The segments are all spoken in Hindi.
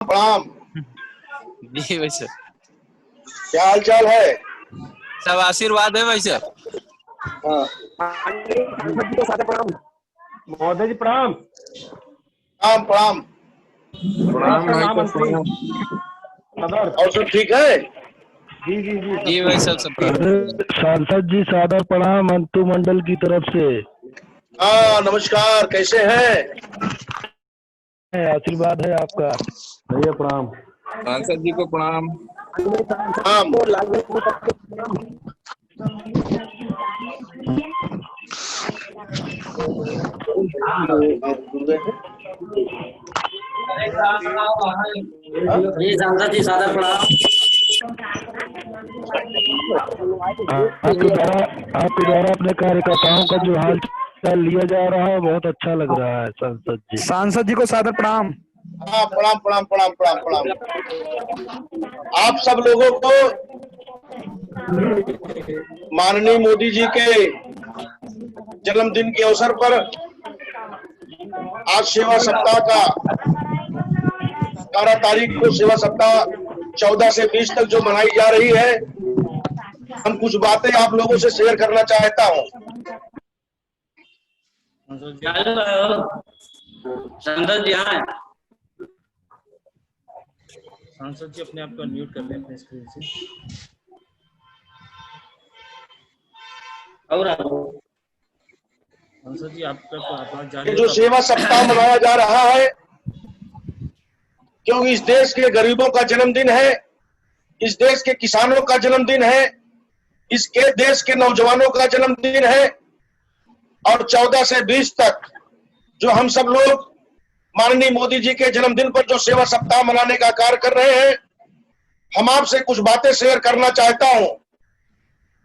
प्रणाम। जी भाई सर, क्या हाल चाल है? सब आशीर्वाद है भाई सर। हाँ, महोदय जी प्रणाम। प्रणाम प्रणाम। प्रणाम महामंत्री सदर। और सब ठीक है? जी जी जी जी भाई सब सब ठीक अरे है। सांसद जी सादर प्रणाम मंतु मंडल की तरफ से। हाँ नमस्कार, कैसे हैं? आशीर्वाद है आपका। भैया प्रणाम। सांसद जी को प्रणाम। प्रणाम। जी सांसद जी सादर प्रणाम। आपके द्वारा अपने कार्यकर्ताओं का जो हाल चाल लिया जा रहा है बहुत अच्छा लग रहा है सांसद जी। सांसद जी को सादर प्रणाम। हाँ प्रणाम प्रणाम प्रणाम प्रणाम प्रणाम। आप सब लोगों को माननीय मोदी जी के जन्मदिन के अवसर पर आज सेवा सप्ताह का 12 तारीख को सेवा सप्ताह 14 से 20 तक जो मनाई जा रही है, हम कुछ बातें आप लोगों से शेयर करना चाहता हूँ। सांसद जी हाँ। सांसद जी अपने आप को अनम्यूट कर लें अपने स्क्रीन से। और सांसद जी आप तक अपना ये जानिए जो सेवा सप्ताह मनाया जा रहा है, क्योंकि इस देश के गरीबों का जन्मदिन है, इस देश के किसानों का जन्मदिन है, इसके देश के नौजवानों का जन्मदिन है। और 14 से 20 तक जो हम सब लोग माननीय मोदी जी के जन्मदिन पर जो सेवा सप्ताह मनाने का कार्य कर रहे हैं, हम आपसे कुछ बातें शेयर करना चाहता हूं।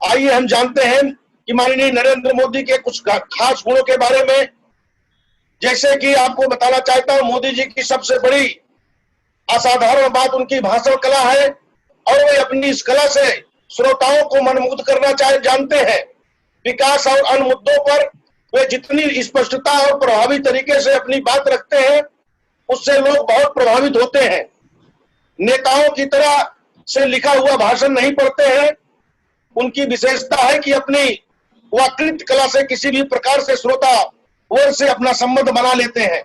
आइए हम जानते हैं कि माननीय नरेंद्र मोदी के कुछ खास गुणों के बारे में। जैसे कि आपको बताना चाहता हूं, मोदी जी की सबसे बड़ी असाधारण बात उनकी भाषण कला है, और वे अपनी इस कला से श्रोताओं को मनमुग्ध करना जानते हैं। विकास और अन्य मुद्दों पर वे जितनी स्पष्टता और प्रभावी तरीके से अपनी बात रखते हैं, उससे लोग बहुत प्रभावित होते हैं। नेताओं की तरह से लिखा हुआ भाषण नहीं पढ़ते हैं। उनकी विशेषता है कि अपनी वक्तृत्व कला से किसी भी प्रकार से श्रोता वर्ग से अपना संबंध बना लेते हैं।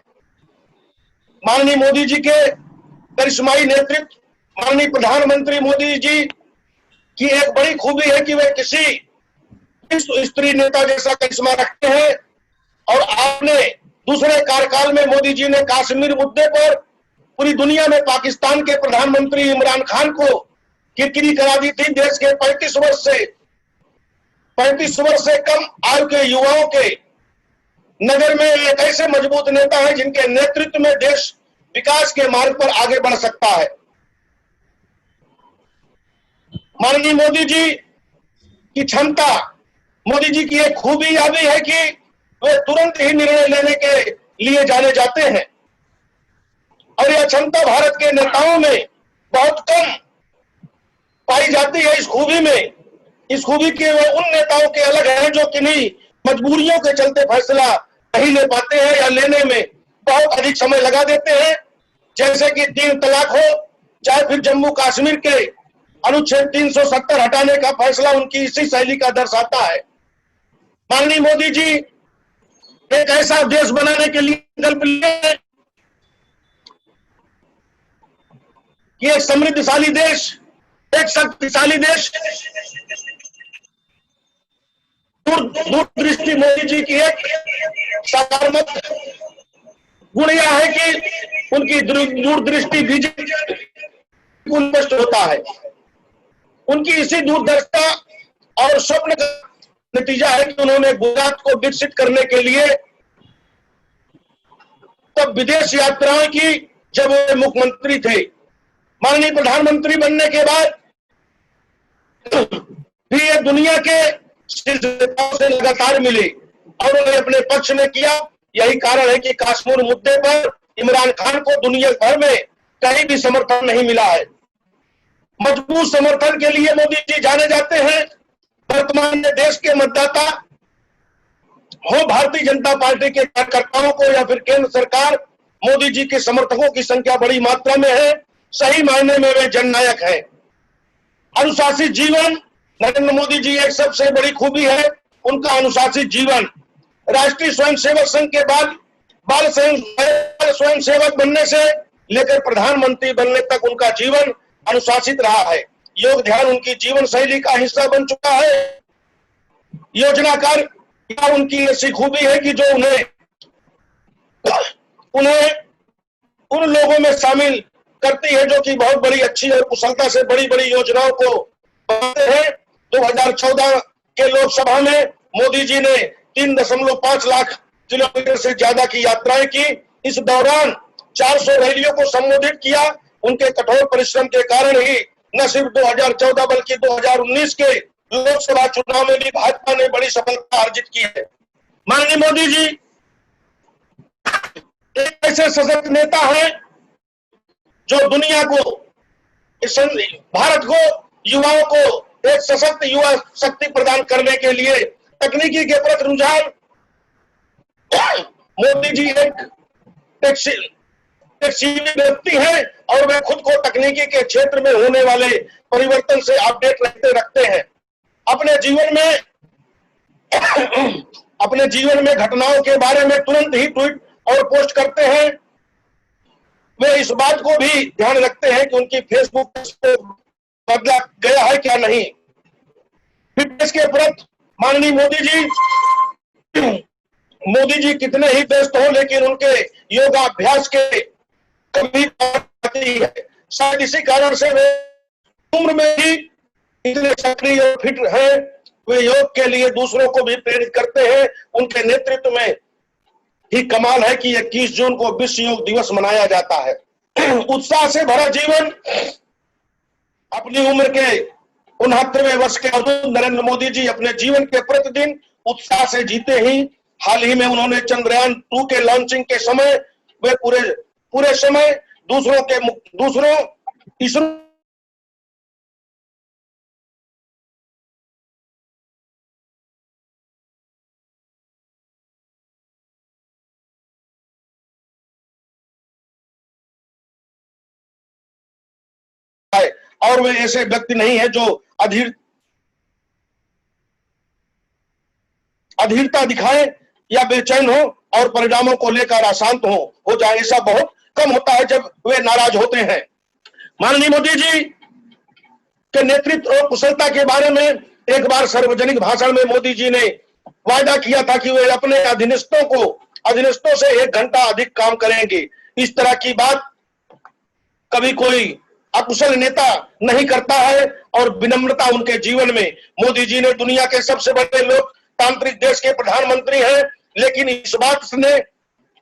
माननीय मोदी जी के करिश्माई नेतृत्व, माननीय प्रधानमंत्री मोदी जी की एक बड़ी खूबी है कि वे किसी स्त्री नेता जैसा करिश्मा रखते हैं। और आपने दूसरे कार्यकाल में मोदी जी ने कश्मीर मुद्दे पर पूरी दुनिया में पाकिस्तान के प्रधानमंत्री इमरान खान को किरकिरी करा दी थी। देश के 35 वर्ष से कम आयु के युवाओं के नगर में एक ऐसे मजबूत नेता है जिनके नेतृत्व में देश विकास के मार्ग पर आगे बढ़ सकता है। माननीय मोदी जी की क्षमता, मोदी जी की एक खूबी यह भी है कि वे तुरंत ही निर्णय लेने के लिए जाने जाते हैं, और यह क्षमता भारत के नेताओं में बहुत कम पाई जाती है। इस खूबी के वे उन नेताओं के अलग हैं जो किन्हीं मजबूरियों के चलते फैसला नहीं ले पाते हैं या लेने में बहुत अधिक समय लगा देते हैं। जैसे कि 3 तलाक हो, चाहे फिर जम्मू कश्मीर के अनुच्छेद 370 हटाने का फैसला उनकी इसी शैली का दर्शाता है। माननीय मोदी जी एक ऐसा देश बनाने के लिए संकल्प लिए कि एक समृद्धशाली देश, एक शक्तिशाली देश। दूरदृष्टि मोदी जी की एक सकारात्मक गुण यह है कि उनकी दूरदृष्टि बीजेपी नष्ट होता है। उनकी इसी दूरदर्शिता और स्वप्न का नतीजा है कि उन्होंने गुजरात को विकसित करने के लिए तब विदेश यात्राएं की जब वे मुख्यमंत्री थे। माननीय प्रधानमंत्री बनने के बाद भी ये दुनिया के शीर्ष नेताओं से लगातार मिले और उन्होंने अपने पक्ष में किया। यही कारण है कि कश्मीर मुद्दे पर इमरान खान को दुनिया भर में कहीं भी समर्थन नहीं मिला है। मजबूत समर्थन के लिए मोदी जी जाने जाते हैं। वर्तमान में देश के मतदाता हो, भारतीय जनता पार्टी के कार्यकर्ताओं को या फिर केंद्र सरकार मोदी जी के समर्थकों की संख्या बड़ी मात्रा में है। सही मायने में वे जननायक हैं। अनुशासित जीवन नरेंद्र मोदी जी एक सबसे बड़ी खूबी है उनका अनुशासित जीवन। राष्ट्रीय स्वयंसेवक संघ के बाद बाल स्वयंसेवक बनने से लेकर प्रधानमंत्री बनने तक उनका जीवन अनुशासित रहा है। योग ध्यान उनकी जीवन शैली का हिस्सा बन चुका है। योजनाकार उनकी ऐसी खूबी है कि जो उन्हें उन लोगों में शामिल करती है जो कि बहुत बड़ी अच्छी और कुशलता से बड़ी बड़ी योजनाओं को बनाते हैं। 2014 के लोकसभा में मोदी जी ने 3.5 लाख किलोमीटर से ज्यादा की यात्राएं की। इस दौरान 400 रैलियों को संबोधित किया। उनके कठोर परिश्रम के कारण ही न सिर्फ 2014 बल्कि 2019 के लोकसभा चुनाव में भी भाजपा ने बड़ी सफलता अर्जित की है। माननीय मोदी जी एक ऐसे सशक्त नेता हैं जो दुनिया को, भारत को, युवाओं को एक सशक्त युवा शक्ति प्रदान करने के लिए तकनीकी के प्रति रुझान। मोदी जी एक सीनियर व्यक्ति हैं और वे खुद को तकनीकी के क्षेत्र में होने वाले परिवर्तन से अपडेट रखते हैं। अपने जीवन में घटनाओं के बारे में तुरंत ही ट्वीट और पोस्ट करते हैं। वे इस बात को भी ध्यान रखते हैं कि उनकी फेसबुक को बदला गया है क्या नहीं। फिटनेस के प्रति माननीय मोदी जी कितने ही व्यस्त हो लेकिन उनके योगाभ्यास के कभी आती है। शायद इसी कारण से वे उम्र में ही इतने सक्रिय और फिट हैं। वे योग के लिए दूसरों को भी प्रेरित करते हैं। उनके नेतृत्व में ही कमाल है कि 21 जून को विश्व योग दिवस मनाया जाता है। उत्साह से भरा जीवन। अपनी उम्र के 69वें वर्ष के बावजूद नरेंद्र मोदी जी अपने जीवन के प्रतिदिन उत्साह से जीते ही। हाल ही में उन्होंने चंद्रयान 2 के लॉन्चिंग के समय वे पूरे समय दूसरों इसरो और वे ऐसे व्यक्ति नहीं है जो अधीरता दिखाए या बेचैन हो और परिणामों को लेकर अशांत हो जाए। ऐसा बहुत कम होता है जब वे नाराज होते हैं। माननीय मोदी जी के नेतृत्व और कुशलता के बारे में एक बार सार्वजनिक भाषण में मोदी जी ने वायदा किया था कि वे अपने अधीनस्थों से 1 घंटा अधिक काम करेंगे। इस तरह की बात कभी कोई अकुशल नेता नहीं करता है और विनम्रता उनके जीवन में। मोदी जी ने दुनिया के सबसे बड़े लोकतांत्रिक देश के प्रधानमंत्री हैं, लेकिन इस बात ने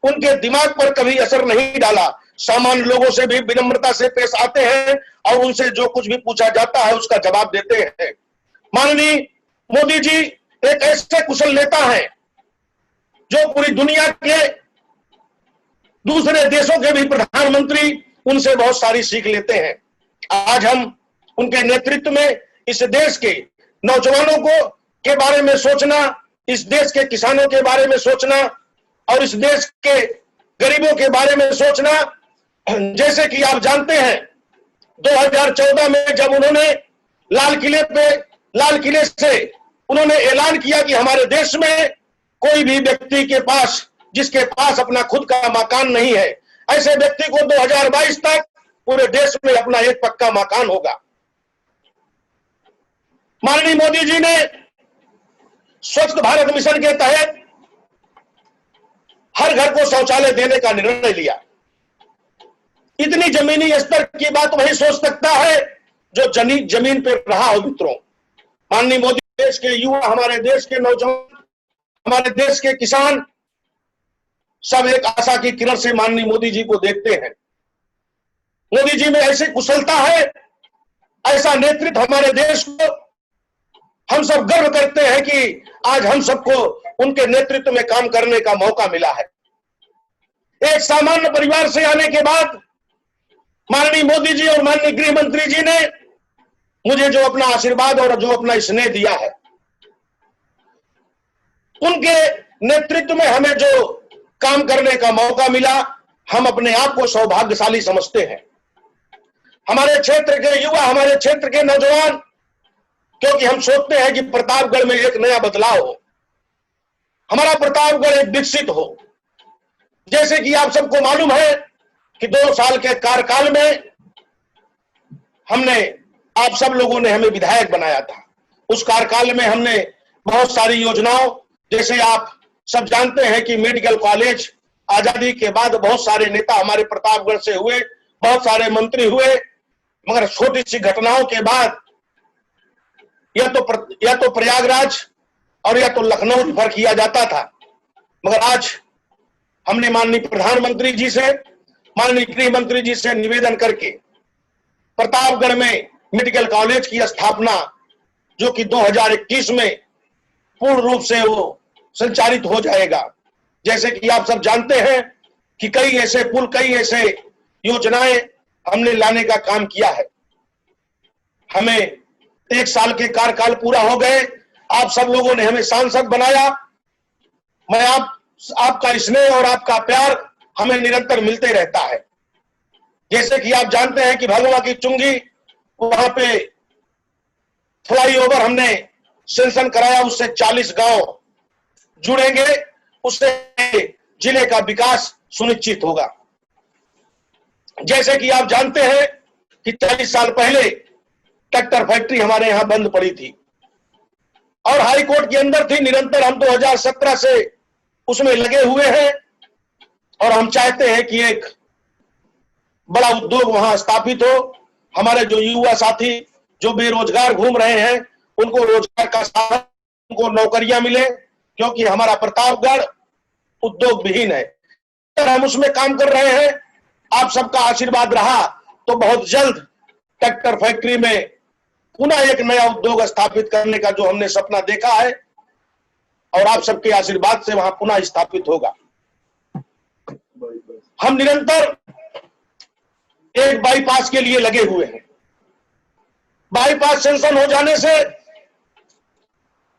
उनके दिमाग पर कभी असर नहीं डाला। सामान्य लोगों से भी विनम्रता से पेश आते हैं और उनसे जो कुछ भी पूछा जाता है उसका जवाब देते हैं। माननीय मोदी जी एक ऐसे कुशल नेता हैं जो पूरी दुनिया के दूसरे देशों के भी प्रधानमंत्री उनसे बहुत सारी सीख लेते हैं। आज हम उनके नेतृत्व में इस देश के नौजवानों के बारे में सोचना, इस देश के किसानों के बारे में सोचना और इस देश के गरीबों के बारे में सोचना। जैसे कि आप जानते हैं 2014 में जब उन्होंने लाल किले से उन्होंने ऐलान किया कि हमारे देश में कोई भी व्यक्ति के पास जिसके पास अपना खुद का मकान नहीं है, ऐसे व्यक्ति को 2022 तक पूरे देश में अपना एक पक्का मकान होगा। माननीय मोदी जी ने स्वच्छ भारत मिशन के तहत हर घर को शौचालय देने का निर्णय लिया। इतनी जमीनी स्तर की बात वही सोच सकता है जो जमीन पर रहा हो। मित्रों, माननीय मोदी देश के युवा, हमारे देश के नौजवान, हमारे देश के किसान सब एक आशा की किरण से माननीय मोदी जी को देखते हैं। मोदी जी में ऐसी कुशलता है, ऐसा नेतृत्व हमारे देश को, हम सब गर्व करते हैं कि आज हम सबको उनके नेतृत्व में काम करने का मौका मिला है। एक सामान्य परिवार से आने के बाद माननीय मोदी जी और माननीय गृह मंत्री जी ने मुझे जो अपना आशीर्वाद और जो अपना स्नेह दिया है, उनके नेतृत्व में हमें जो काम करने का मौका मिला, हम अपने आप को सौभाग्यशाली समझते हैं। हमारे क्षेत्र के युवा, हमारे क्षेत्र के नौजवान, क्योंकि हम सोचते हैं कि प्रतापगढ़ में एक नया बदलाव हो, हमारा प्रतापगढ़ एक विकसित हो। जैसे कि आप सबको मालूम है कि 2 साल के कार्यकाल में हमने, आप सब लोगों ने हमें विधायक बनाया था। उस कार्यकाल में हमने बहुत सारी योजनाओं, जैसे आप सब जानते हैं कि मेडिकल कॉलेज, आजादी के बाद बहुत सारे नेता हमारे प्रतापगढ़ से हुए, बहुत सारे मंत्री हुए, मगर छोटी सी घटनाओं के बाद या तो प्रयागराज और या तो लखनऊ रिफर किया जाता था। मगर आज हमने माननीय प्रधानमंत्री जी से, माननीय गृह मंत्री जी से निवेदन करके प्रतापगढ़ में मेडिकल कॉलेज की स्थापना, जो कि 2021 में पूर्ण रूप से वो संचालित हो जाएगा। जैसे कि आप सब जानते हैं कि कई ऐसे पुल, कई ऐसे योजनाएं हमने लाने का काम किया है। हमें 1 साल के कार्यकाल पूरा हो गए, आप सब लोगों ने हमें सांसद बनाया। मैं आपका स्नेह और आपका प्यार हमें निरंतर मिलते रहता है। जैसे कि आप जानते हैं कि भगवा की चुंगी, वहां पे फ्लाईओवर हमने सेंक्शन कराया, उससे 40 गांव जुड़ेंगे, उससे जिले का विकास सुनिश्चित होगा। जैसे कि आप जानते हैं कि 40 साल पहले ट्रैक्टर फैक्ट्री हमारे यहां बंद पड़ी थी और हाई कोर्ट के अंदर थी। निरंतर हम 2017 से उसमें लगे हुए हैं और हम चाहते हैं कि एक बड़ा उद्योग वहां स्थापित हो। हमारे जो युवा साथी जो बेरोजगार घूम रहे हैं, उनको रोजगार का साधन, उनको नौकरियां मिले, क्योंकि हमारा प्रतापगढ़ उद्योग विहीन है। हम उसमें काम कर रहे हैं। आप सबका आशीर्वाद रहा तो बहुत जल्द ट्रैक्टर फैक्ट्री में पुनः एक नया उद्योग स्थापित करने का जो हमने सपना देखा है, और आप सबके आशीर्वाद से वहां पुनः स्थापित होगा। हम निरंतर एक बाईपास के लिए लगे हुए हैं। बाईपास सेंक्शन हो जाने से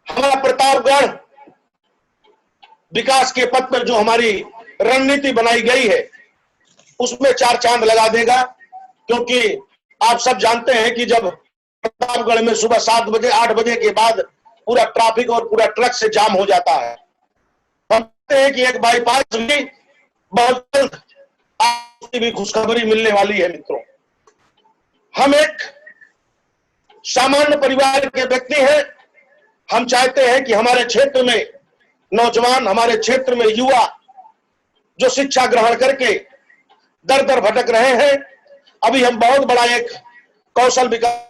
हमारा प्रतापगढ़ विकास के पथ पर जो हमारी रणनीति बनाई गई है, उसमें 4 चांद लगा देगा। क्योंकि आप सब जानते हैं कि जब प्रतापगढ़ में सुबह 7 बजे 8 बजे के बाद पूरा ट्रैफिक और पूरा ट्रक से जाम हो जाता है, हम कहते हैं कि एक बाईपास भी बहुत जल्द आपकी भी खुशखबरी मिलने वाली है। मित्रों, हम एक सामान्य परिवार के व्यक्ति हैं। हम चाहते हैं कि हमारे क्षेत्र में नौजवान, हमारे क्षेत्र में युवा जो शिक्षा ग्रहण करके दर दर भटक रहे हैं, अभी हम बहुत बड़ा एक कौशल विकास,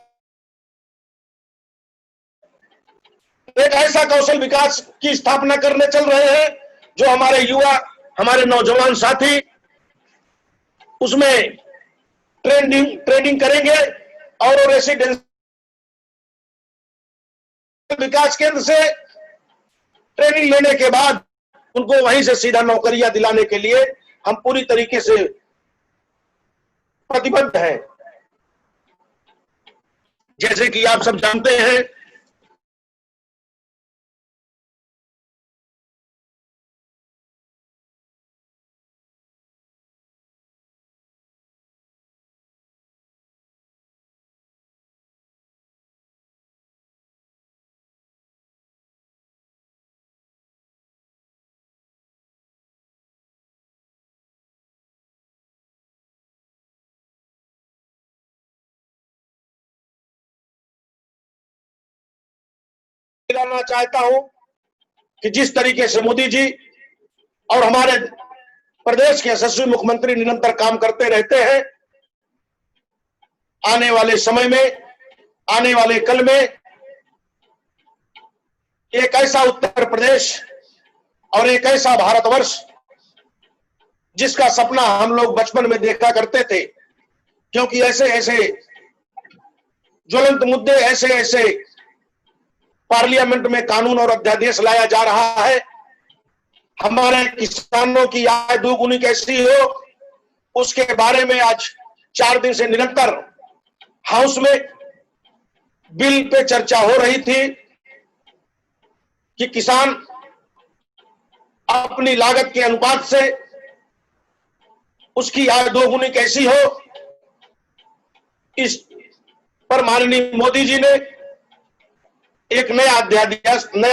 एक ऐसा कौशल विकास की स्थापना करने चल रहे हैं जो हमारे युवा, हमारे नौजवान साथी उसमें ट्रेनिंग करेंगे और रेसिडेंशियल विकास केंद्र से ट्रेनिंग लेने के बाद उनको वहीं से सीधा नौकरियां दिलाने के लिए हम पूरी तरीके से प्रतिबद्ध हैं। जैसे कि आप सब जानते हैं दिलाना चाहता हूं कि जिस तरीके से मोदी जी और हमारे प्रदेश के यशस्वी मुख्यमंत्री निरंतर काम करते रहते हैं, आने वाले समय में, आने वाले कल में एक ऐसा उत्तर प्रदेश और एक ऐसा भारतवर्ष जिसका सपना हम लोग बचपन में देखा करते थे, क्योंकि ऐसे ऐसे ज्वलंत मुद्दे, ऐसे ऐसे पार्लियामेंट में कानून और अध्यादेश लाया जा रहा है। हमारे किसानों की आय दोगुनी कैसी हो, उसके बारे में आज 4 दिन से निरंतर हाउस में बिल पे चर्चा हो रही थी कि किसान अपनी लागत के अनुपात से उसकी आय दोगुनी कैसी हो, इस पर माननीय मोदी जी ने एक नया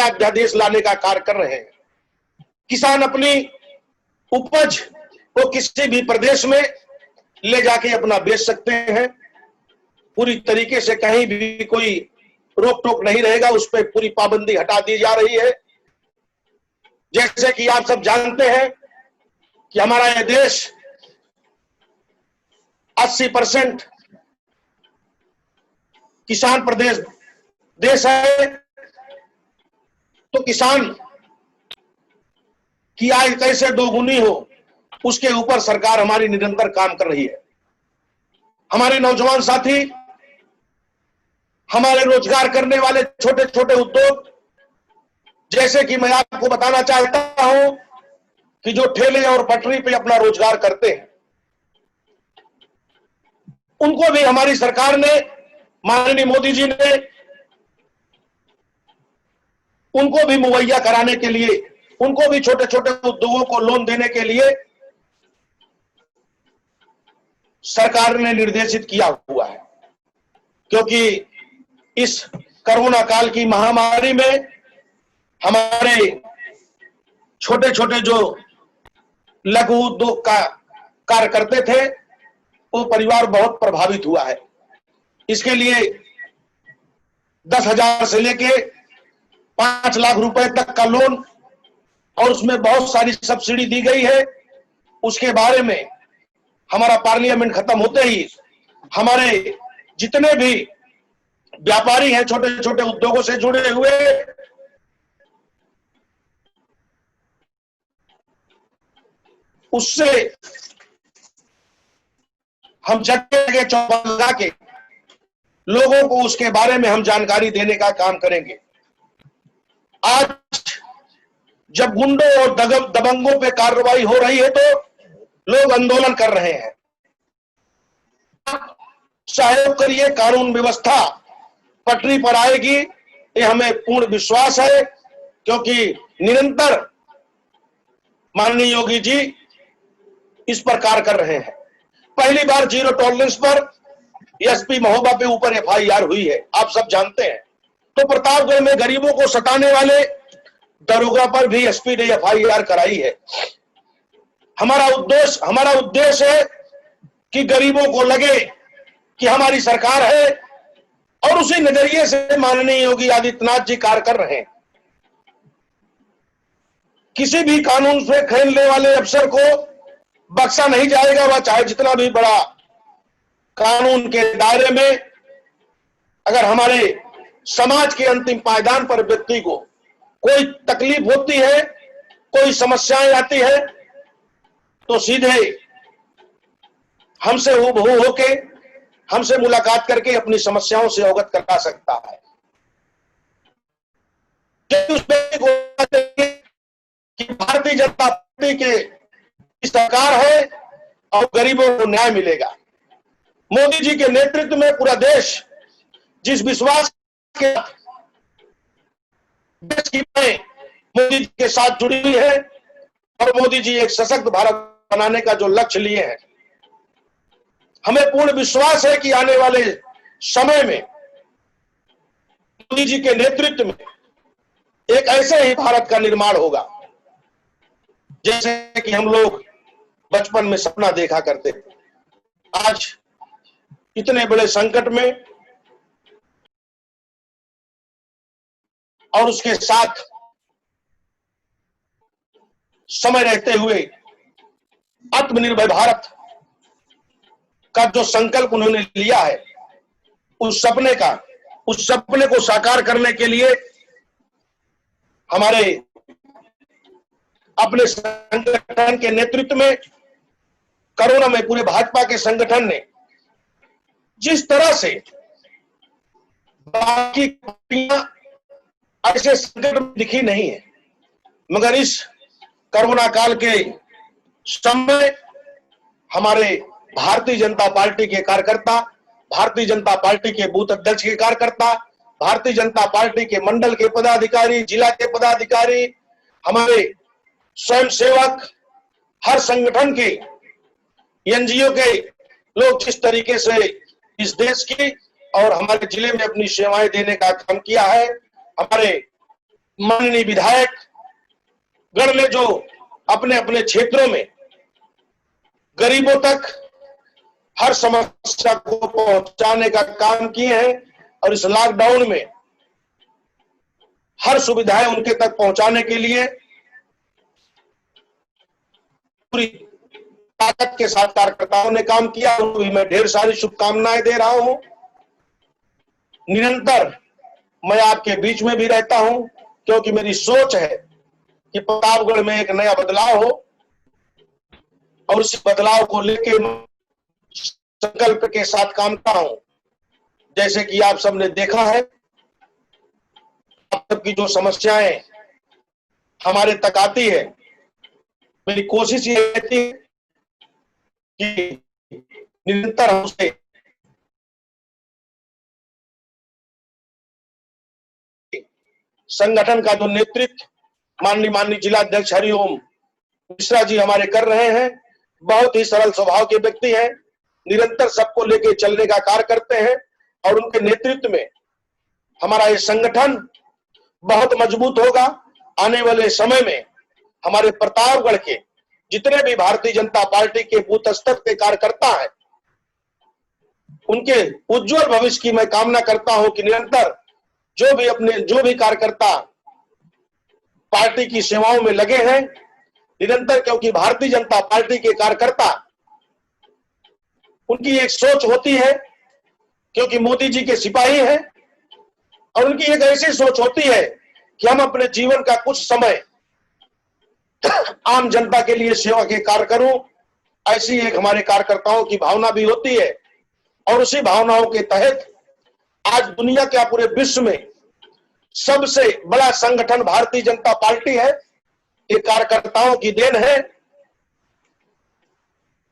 अध्यादेश लाने का कार्य कर रहे हैं। किसान अपनी उपज को किसी भी प्रदेश में ले जाके अपना बेच सकते हैं, पूरी तरीके से कहीं भी कोई रोक टोक नहीं रहेगा, उस पर पूरी पाबंदी हटा दी जा रही है। जैसे कि आप सब जानते हैं कि हमारा यह देश 80% किसान प्रदेश देश है, तो किसान की आय कैसे दोगुनी हो, उसके ऊपर सरकार हमारी निरंतर काम कर रही है। हमारे नौजवान साथी, हमारे रोजगार करने वाले छोटे छोटे उद्योग, जैसे कि मैं आपको बताना चाहता हूं कि जो ठेले और पटरी पे अपना रोजगार करते हैं, उनको भी हमारी सरकार ने, माननीय मोदी जी ने उनको भी मुहैया कराने के लिए, उनको भी छोटे छोटे उद्योगों को लोन देने के लिए सरकार ने निर्देशित किया हुआ है। क्योंकि इस कोरोना काल की महामारी में हमारे छोटे छोटे जो लघु उद्योग का कार्य करते थे, वो परिवार बहुत प्रभावित हुआ है। इसके लिए 10,000 से लेके 5 लाख रुपए तक का लोन और उसमें बहुत सारी सब्सिडी दी गई है। उसके बारे में हमारा पार्लियामेंट खत्म होते ही हमारे जितने भी व्यापारी हैं, छोटे छोटे उद्योगों से जुड़े हुए, उससे हम जगह चौपाल लगा के लोगों को उसके बारे में हम जानकारी देने का काम करेंगे। आज जब गुंडों और दबंगों पे कार्रवाई हो रही है तो लोग आंदोलन कर रहे हैं। सहयोग करिए, कानून व्यवस्था पटरी पर आएगी, ये हमें पूर्ण विश्वास है। क्योंकि निरंतर माननीय योगी जी इस पर कार्य कर रहे हैं। पहली बार जीरो टॉलरेंस पर एसपी महोबा पे ऊपर एफआईआर हुई है, आप सब जानते हैं। तो प्रतापगढ़ में गरीबों को सताने वाले दरोगा पर भी एसपी ने एफआईआर कराई है। हमारा उद्देश्य है कि गरीबों को लगे कि हमारी सरकार है, और उसी नजरिए से माननीय योगी आदित्यनाथ जी कार्य कर रहे हैं। किसी भी कानून से खेलने वाले अफसर को बख्शा नहीं जाएगा, वह चाहे जितना भी बड़ा कानून के दायरे में, अगर हमारे समाज के अंतिम पायदान पर व्यक्ति को कोई तकलीफ होती है, कोई समस्याएं आती है, तो सीधे हमसे हूबहू होके, हमसे मुलाकात करके अपनी समस्याओं से अवगत करा सकता है। उस व्यक्ति को कि भारतीय जनता पार्टी के सरकार है और गरीबों को न्याय मिलेगा। मोदी जी के नेतृत्व में पूरा देश जिस विश्वास के देश की मोदी जी के साथ जुड़ी हुई है, और मोदी जी एक सशक्त भारत बनाने का जो लक्ष्य लिए हैं, हमें पूर्ण विश्वास है कि आने वाले समय में मोदी जी के नेतृत्व में एक ऐसे ही भारत का निर्माण होगा जैसे कि हम लोग बचपन में सपना देखा करते थे। आज इतने बड़े संकट में और उसके साथ समय रहते हुए आत्मनिर्भर भारत का जो संकल्प उन्होंने लिया है, उस सपने को साकार करने के लिए हमारे अपने संगठन के नेतृत्व में, कोरोना में पूरे भाजपा के संगठन ने जिस तरह से बाकी पार्टियां ऐसे संकट में दिखी नहीं है, मगर इस कोरोना काल के समय हमारे भारतीय जनता पार्टी के कार्यकर्ता, भारतीय जनता पार्टी के बूथ अध्यक्ष के कार्यकर्ता, भारतीय जनता पार्टी के मंडल के पदाधिकारी, जिला के पदाधिकारी, हमारे स्वयं सेवक, हर संगठन के एनजीओ के लोग जिस तरीके से इस देश की और हमारे जिले में अपनी सेवाएं देने का काम किया है, हमारे माननीय विधायक गण ने जो अपने अपने क्षेत्रों में गरीबों तक हर समस्या को पहुंचाने का काम किए हैं और इस लॉकडाउन में हर सुविधाएं उनके तक पहुंचाने के लिए पूरी ताकत के साथ कार्यकर्ताओं ने काम किया। उनको भी मैं ढेर सारी शुभकामनाएं दे रहा हूं। निरंतर मैं आपके बीच में भी रहता हूं क्योंकि मेरी सोच है कि प्रतापगढ़ में एक नया बदलाव हो और उस बदलाव को लेके संकल्प के साथ काम करता हूं। जैसे कि आप सबने देखा है, आप सबकी जो समस्याएं हमारे तक आती है, मेरी कोशिश ये रहती है कि निरंतर हम उसे संगठन का जो नेतृत्व माननीय जिलाध्यक्ष हरिओम मिश्रा जी हमारे कर रहे हैं, बहुत ही सरल स्वभाव के व्यक्ति हैं, निरंतर सबको लेके चलने का कार्य करते हैं और उनके नेतृत्व में हमारा ये संगठन बहुत मजबूत होगा। आने वाले समय में हमारे प्रतापगढ़ के जितने भी भारतीय जनता पार्टी के बूथ स्तर के कार्यकर्ता हैं, उनके उज्जवल भविष्य की मैं कामना करता हूं कि निरंतर जो भी कार्यकर्ता पार्टी की सेवाओं में लगे हैं निरंतर, क्योंकि भारतीय जनता पार्टी के कार्यकर्ता उनकी एक सोच होती है, क्योंकि मोदी जी के सिपाही हैं और उनकी एक ऐसी सोच होती है कि हम अपने जीवन का कुछ समय आम जनता के लिए सेवा के कार्य करूं। ऐसी एक हमारे कार्यकर्ताओं की भावना भी होती है और उसी भावनाओं के तहत आज दुनिया के पूरे विश्व में सबसे बड़ा संगठन भारतीय जनता पार्टी है। ये कार्यकर्ताओं की देन है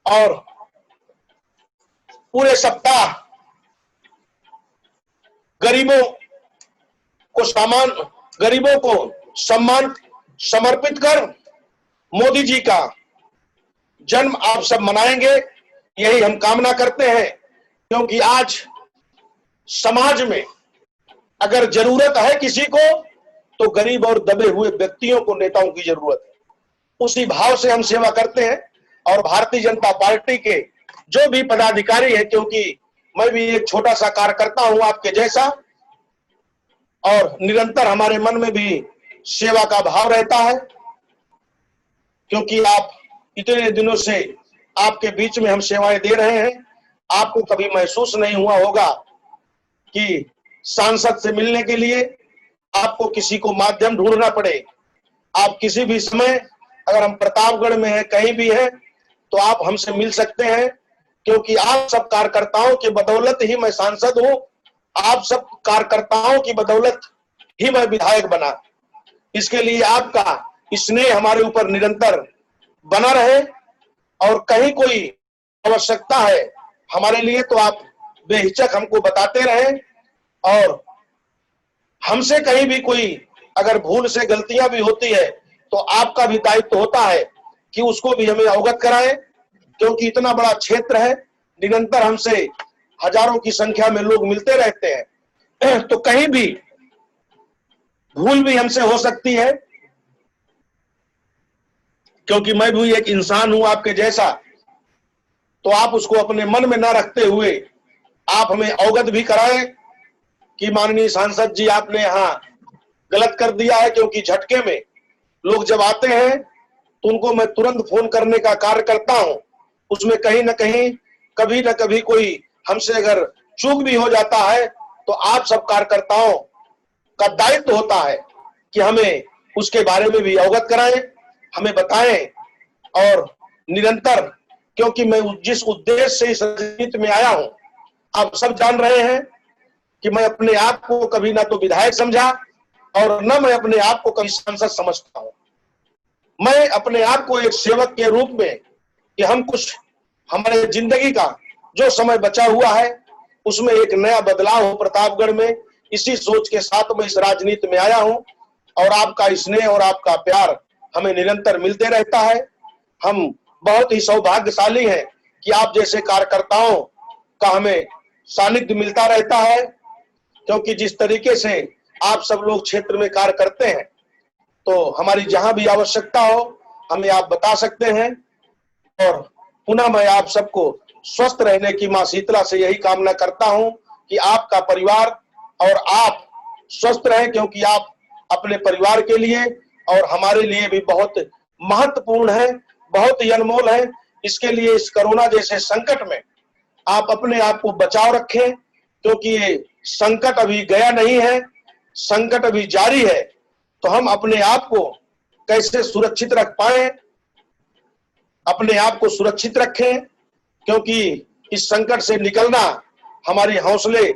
और पूरे सप्ताह गरीबों को सम्मान समर्पित कर मोदी जी का जन्म आप सब मनाएंगे, यही हम कामना करते हैं। क्योंकि आज समाज में अगर जरूरत है किसी को तो गरीब और दबे हुए व्यक्तियों को नेताओं की जरूरत है। उसी भाव से हम सेवा करते हैं और भारतीय जनता पार्टी के जो भी पदाधिकारी है, क्योंकि मैं भी एक छोटा सा कार्यकर्ता हूं आपके जैसा, और निरंतर हमारे मन में भी सेवा का भाव रहता है, क्योंकि आप इतने दिनों से आपके बीच में हम सेवाएं दे रहे हैं। आपको कभी महसूस नहीं हुआ होगा कि सांसद से मिलने के लिए आपको किसी को माध्यम ढूंढना पड़े। आप किसी भी समय अगर हम प्रतापगढ़ में है, कहीं भी है, तो आप हमसे मिल सकते हैं, क्योंकि आप सब कार्यकर्ताओं की बदौलत ही मैं सांसद हूं। आप सब कार्यकर्ताओं की बदौलत ही मैं विधायक बना। इसके लिए आपका स्नेह हमारे ऊपर निरंतर बना रहे और कहीं कोई आवश्यकता है हमारे लिए तो आप बेहिचक हमको बताते रहें। और हमसे कहीं भी कोई अगर भूल से गलतियां भी होती है तो आपका भी दायित्व होता है कि उसको भी हमें अवगत कराएं, क्योंकि इतना बड़ा क्षेत्र है, निरंतर हमसे हजारों की संख्या में लोग मिलते रहते हैं, तो कहीं भी भूल भी हमसे हो सकती है, क्योंकि मैं भी एक इंसान हूं आपके जैसा। तो आप उसको अपने मन में ना रखते हुए आप हमें अवगत भी कराएं कि माननीय सांसद जी आपने यहाँ गलत कर दिया है, क्योंकि झटके में लोग जब आते हैं तो उनको मैं तुरंत फोन करने का कार्य करता हूं। उसमें कहीं ना कहीं कभी ना कभी कोई हमसे अगर चूक भी हो जाता है तो आप सब कार्यकर्ताओं का दायित्व होता है कि हमें उसके बारे में भी अवगत कराएं, हमें बताएं। और निरंतर, क्योंकि मैं जिस उद्देश्य से इस राजनीति में आया हूं, आप सब जान रहे हैं कि मैं अपने आप को कभी ना तो विधायक समझा और न मैं अपने आप को कभी सांसद समझता हूं। मैं अपने आप को एक सेवक के रूप में कि हम कुछ हमारे जिंदगी का जो समय बचा हुआ है उसमें एक नया बदलाव हो प्रतापगढ़ में, इसी सोच के साथ मैं इस राजनीति में आया हूं। और आपका स्नेह और आपका प्यार हमें निरंतर मिलते रहता है। हम बहुत ही सौभाग्यशाली हैं कि आप जैसे कार्यकर्ताओं का हमें सानिध्य मिलता रहता है, क्योंकि जिस तरीके से आप सब लोग क्षेत्र में कार्य करते हैं, तो हमारी जहां भी आवश्यकता हो हमें आप बता सकते हैं। और पुनः मैं आप सबको स्वस्थ रहने की मां शीतला से यही कामना करता हूं कि आपका परिवार और आप स्वस्थ रहें, क्योंकि आप अपने परिवार के लिए और हमारे लिए भी बहुत महत्वपूर्ण है, बहुत ही अनमोल है। इसके लिए इस कोरोना जैसे संकट में आप अपने आप को बचाव रखें, क्योंकि ये संकट अभी गया नहीं है, संकट अभी जारी है। तो हम अपने आप को कैसे सुरक्षित रख पाए, अपने आप को सुरक्षित रखें, क्योंकि इस संकट से निकलना हमारे हौसले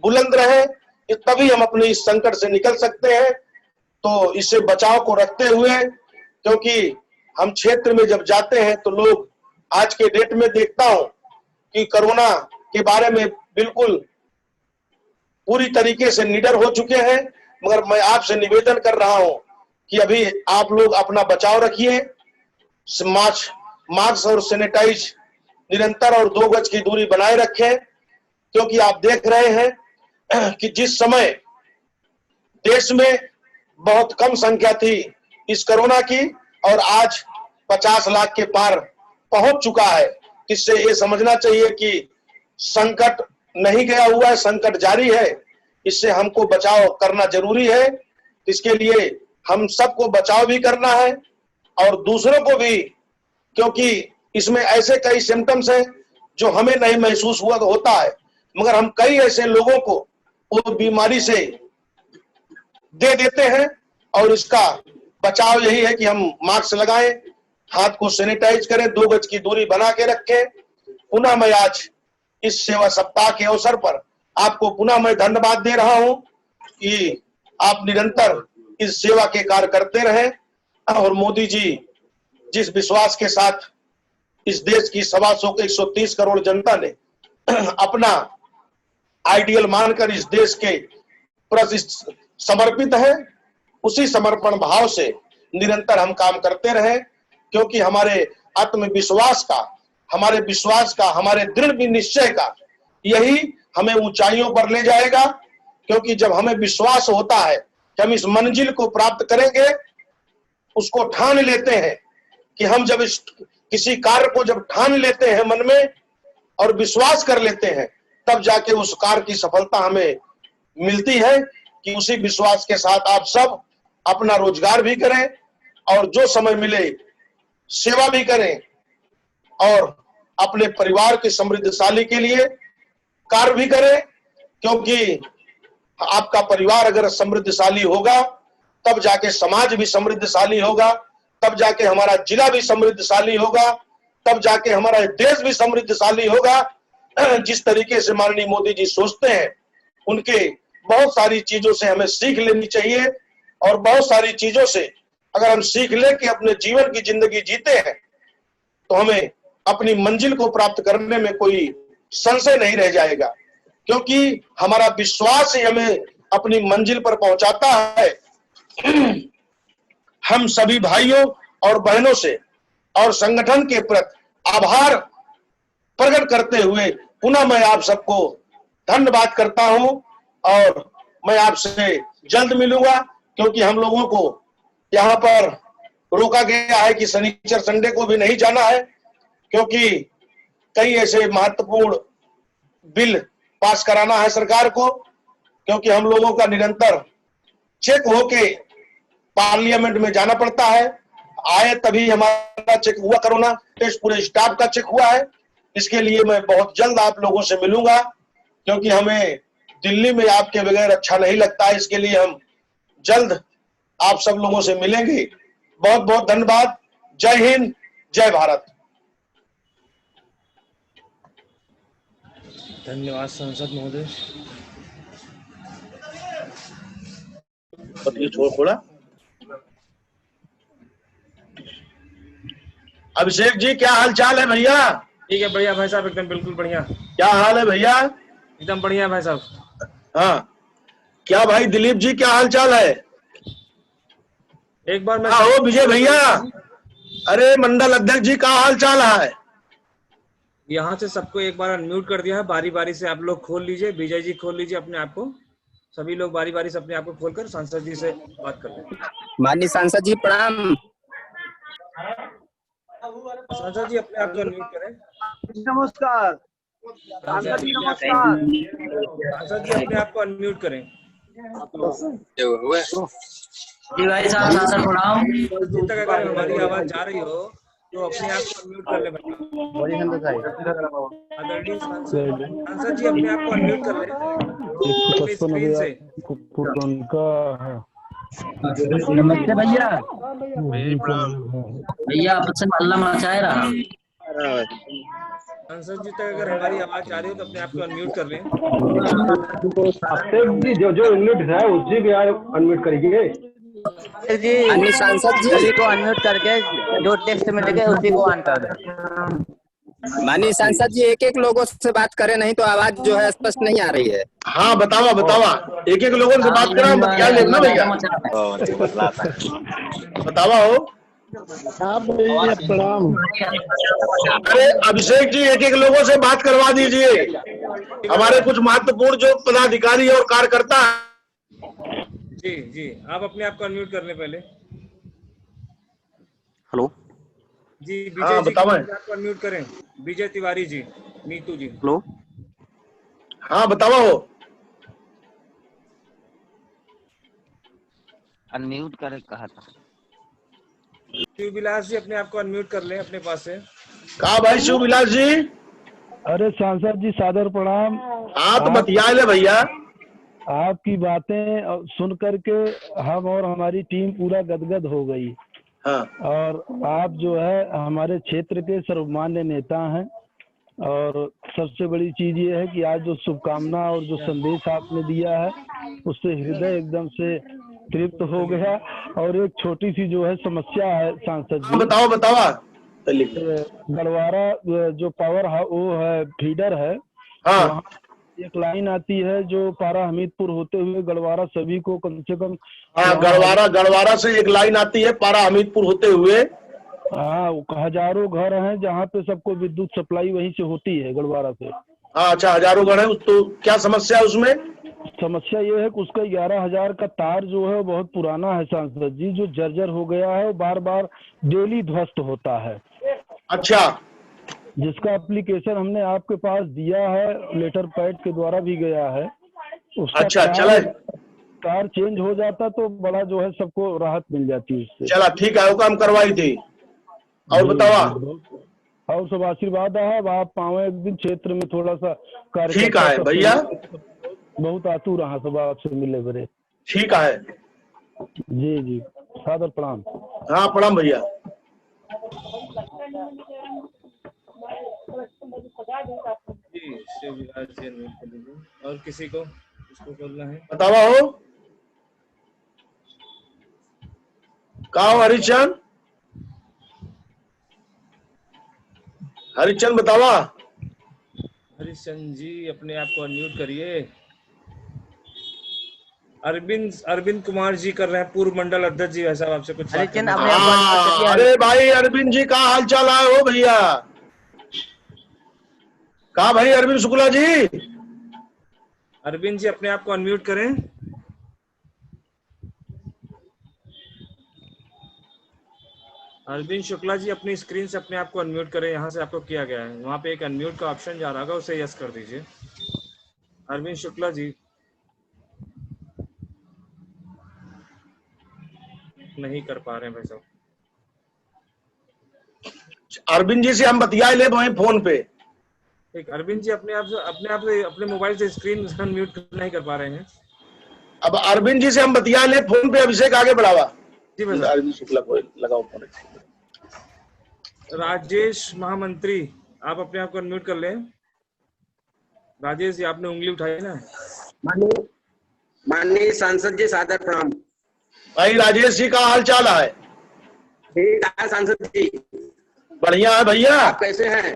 बुलंद रहे, तभी हम अपने इस संकट से निकल सकते हैं। तो इससे बचाव को रखते हुए, क्योंकि हम क्षेत्र में जब जाते हैं तो लोग आज के डेट में देखता हूं कि कोरोना के बारे में बिल्कुल पूरी तरीके से निडर हो चुके हैं। मगर मैं आपसे निवेदन कर रहा हूं कि अभी आप लोग अपना बचाव रखिए, मास्क और सैनिटाइज निरंतर और 2 गज की दूरी बनाए रखें, क्योंकि आप देख रहे हैं कि जिस समय देश में बहुत कम संख्या थी इस कोरोना की, और आज 50 लाख के पार पहुंच चुका है। इससे ये समझना चाहिए कि संकट नहीं गया हुआ है, संकट जारी है। इससे हमको बचाव करना जरूरी है। इसके लिए हम सबको बचाव भी करना है और दूसरों को भी, क्योंकि इसमें ऐसे कई सिम्टम्स हैं जो हमें नहीं महसूस हुआ तो होता है, मगर हम कई ऐसे लोगों को वो बीमारी से दे देते हैं। और इसका बचाव यही है कि हम मास्क लगाएं, हाथ को सैनिटाइज करें, 2 गज की दूरी बना के रखें। पुनः मैं आज इस सेवा सप्ताह के अवसर पर आपको पुनः मैं धन्यवाद दे रहा हूं कि आप निरंतर इस सेवा के कार्य करते रहें। और मोदी जी जिस विश्वास के साथ इस देश की 130 करोड़ जनता ने अपना आइडियल मानकर इस देश के प्रति समर्पित है, उसी समर्पण भाव से निरंतर हम काम करते रहें, क्योंकि हमारे आत्मविश्वास का, हमारे विश्वास का, हमारे दृढ़ निश्चय का यही हमें ऊंचाइयों पर ले जाएगा। क्योंकि जब हमें विश्वास होता है कि हम इस मंजिल को प्राप्त करेंगे, उसको ठान लेते हैं कि हम जब इस किसी कार्य को जब ठान लेते हैं मन में और विश्वास कर लेते हैं, तब जाके उस कार्य की सफलता हमें मिलती है। कि उसी विश्वास के साथ आप सब अपना रोजगार भी करें और जो समय मिले सेवा भी करें और अपने परिवार के समृद्धशाली के लिए कार्य भी करें, क्योंकि आपका परिवार अगर समृद्धशाली होगा तब जाके समाज भी समृद्धशाली होगा, तब जाके हमारा जिला भी समृद्धशाली होगा, तब जाके हमारा देश भी समृद्धशाली होगा। जिस तरीके से माननीय मोदी जी सोचते हैं, उनके बहुत सारी चीजों से हमें सीख लेनी चाहिए। और बहुत सारी चीजों से अगर हम सीख ले कि अपने जीवन की जिंदगी जीते हैं, तो हमें अपनी मंजिल को प्राप्त करने में कोई संशय नहीं रह जाएगा, क्योंकि हमारा विश्वास ही हमें अपनी मंजिल पर पहुंचाता है। हम सभी भाइयों और बहनों से और संगठन के प्रति आभार प्रकट करते हुए पुनः मैं आप सबको धन्यवाद करता हूं। और मैं आपसे जल्द मिलूंगा, क्योंकि हम लोगों को यहाँ पर रोका गया है कि शनिचर संडे को भी नहीं जाना है, क्योंकि कई ऐसे महत्वपूर्ण बिल पास कराना है सरकार को, क्योंकि हम लोगों का निरंतर चेक होके पार्लियामेंट में जाना पड़ता है। आए तभी हमारा चेक हुआ, कोरोना टेस्ट पूरे स्टाफ का चेक हुआ है। इसके लिए मैं बहुत जल्द आप लोगों से मिलूंगा, क्योंकि हमें दिल्ली में आपके बगैर अच्छा नहीं लगता है। इसके लिए हम जल्द आप सब लोगों से मिलेंगे। बहुत बहुत धन्यवाद। जय हिंद, जय भारत। धन्यवाद सांसद महोदय। थोड़ा अभिषेक जी, क्या हाल चाल है भैया? ठीक है, बढ़िया भाई साहब, एकदम बिल्कुल बढ़िया। क्या हाल है भैया? एकदम बढ़िया भाई साहब। हाँ, क्या भाई दिलीप जी, क्या हाल चाल है? एक बार मैं हो विजय भैया, अरे मंडल अध्यक्ष जी, का हाल चाल है? यहाँ से सबको एक बार अनम्यूट कर दिया है, बारी बारी से आप लोग खोल लीजिए। विजय जी खोल लीजिए अपने आप को, सभी लोग बारी बारी से अपने आप को खोलकर सांसद जी से बात कर लें। माननीय सांसद जी प्रणाम। सांसद जी अपने आप को अनम्यूट करें। नमस्कार सांसद जी नमस्कार। अपने आप को अनम्यूट करें। जी भाई साहब सांसद प्रणाम। जब तक अगर हमारी आवाज जा रही हो तो अपने आप को अनम्यूट कर ले भाई। आदरणीय सांसद जी अपने आप को अनम्यूट कर ले अपनी स्क्रीन से। नमस्ते भैया। भैया आपसे हल्ला मचाए रहा। सांसद जी तक अगर हमारी आवाज जा रही हो तो अपने आप को अनम्यूट कर लें। जो अनम्यूट है उसी भी अनम्यूट करिए जी। माननीय सांसद जी, सभी को अनम्यूट करके जो टेक्स्ट में लिखे उसी को ऑन कर दें। माननीय सांसद जी एक एक लोगों से बात करें, नहीं तो आवाज जो है स्पष्ट नहीं आ रही है। हाँ बतावा बतावा, एक एक लोगों से बात करा, क्या लेना भैया बतावा हो। प्रणाम। अरे अभिषेक जी एक एक लोगों से बात करवा दीजिए, हमारे कुछ महत्वपूर्ण जो पदाधिकारी और कार्यकर्ता। जी जी आप अपने आप को अनम्यूट कर लें पहले। हेलो जी विजय हाँ, जी बताओ। अपने आप को अनम्यूट करें। विजय तिवारी जी, नीतू जी। हेलो हाँ बतावा हो। अनम्यूट करे कहा था। शिव विलास जी अपने आप को अनम्यूट कर लें अपने पास से। कहा भाई शिव विलास जी? अरे सांसद जी सादर प्रणाम। हाँ तो बतिया ले भैया। आपकी बातें सुन करके हम और हमारी टीम पूरा गदगद हो गई। हाँ और आप जो है हमारे क्षेत्र के सर्वमान्य नेता हैं, और सबसे बड़ी चीज ये है कि आज जो शुभकामना और जो संदेश आपने दिया है उससे हृदय एकदम से तृप्त हो गया। और एक छोटी सी जो है समस्या है सांसद हाँ जी, बताओ बतावा। गढ़वारा जो पावर है वो है फीडर है, हाँ वहाँ एक लाइन आती है जो पारा हमीदपुर होते हुए गढ़वारा सभी को कम से कम। हाँ गढ़वारा से एक लाइन आती है पारा हमीदपुर होते हुए। हाँ हजारों घर हैं जहाँ पे सबको विद्युत सप्लाई वहीं से होती है गढ़वारा से। हाँ अच्छा, हजारों घर है तो क्या समस्या है उसमें? समस्या ये है कि उसका 11,000 का तार जो है बहुत पुराना है सांसद जी, जो जर्जर हो गया है, बार बार डेली ध्वस्त होता है। अच्छा जिसका एप्लीकेशन हमने आपके पास दिया है, लेटर पैड के द्वारा भी गया है। उसका अच्छा चला तार चेंज हो जाता तो बड़ा जो है सबको राहत मिल जाती है उससे। चला ठीक है, वो काम करवाई थी। और बतावा। और सब आशीर्वाद है। अब आप पावे एक दिन क्षेत्र में थोड़ा सा कार्य। ठीक है भैया, बहुत आतुर रहा सब आपसे मिले बड़े। ठीक है जी जी सादर प्रणाम। हाँ प्रणाम भैया। जी शिव विलास जी अनम्यूट कर लीजिए। और किसी को इसको बोलना है? बतावा हो। कहा हो हरिचंद? हरिचंद बतावा। हरिचंद जी अपने आप को अनम्यूट करिए। अरविंद कुमार जी कर रहे हैं, पूर्व मंडल अध्यक्ष जी। वैसा आपसे कुछ बात करनी है? हाँ, अरे भाई अरविंद जी का हाल चाल है हो भैया? कहा भाई अरविंद शुक्ला जी? अरविंद जी अपने आप को अनम्यूट करें। अरविंद शुक्ला जी अपनी स्क्रीन से अपने आप को अनम्यूट करें। यहाँ से आपको किया गया है, वहाँ पे एक अनम्यूट का ऑप्शन जा रहा होगा, उसे यस कर दीजिए। अरविंद शुक्ला जी नहीं कर पा रहे हैं भाई साहब। अरविंद जी से हम बतियाए ले वहीं फोन पे। ठीक, अरविंद जी अपने अपने मोबाइल से स्क्रीन अनम्यूट नहीं कर पा रहे हैं। अब अरविंद जी से हम बतियाए ले फोन पे। अभिषेक आगे बढ़ावा। जी भाई साहब। अरविंद शुक्ला को लगाओ फोन। राजेश महामंत्री आप अपने आप को अनम्यूट कर लें। राजेश जी आपने उंगली उठाई ना। माननीय सांसद जी सादर प्रणाम। भाई राजेश जी का हाल चाल है? ठीक है सांसद जी। बढ़िया है भैया। आप कैसे हैं?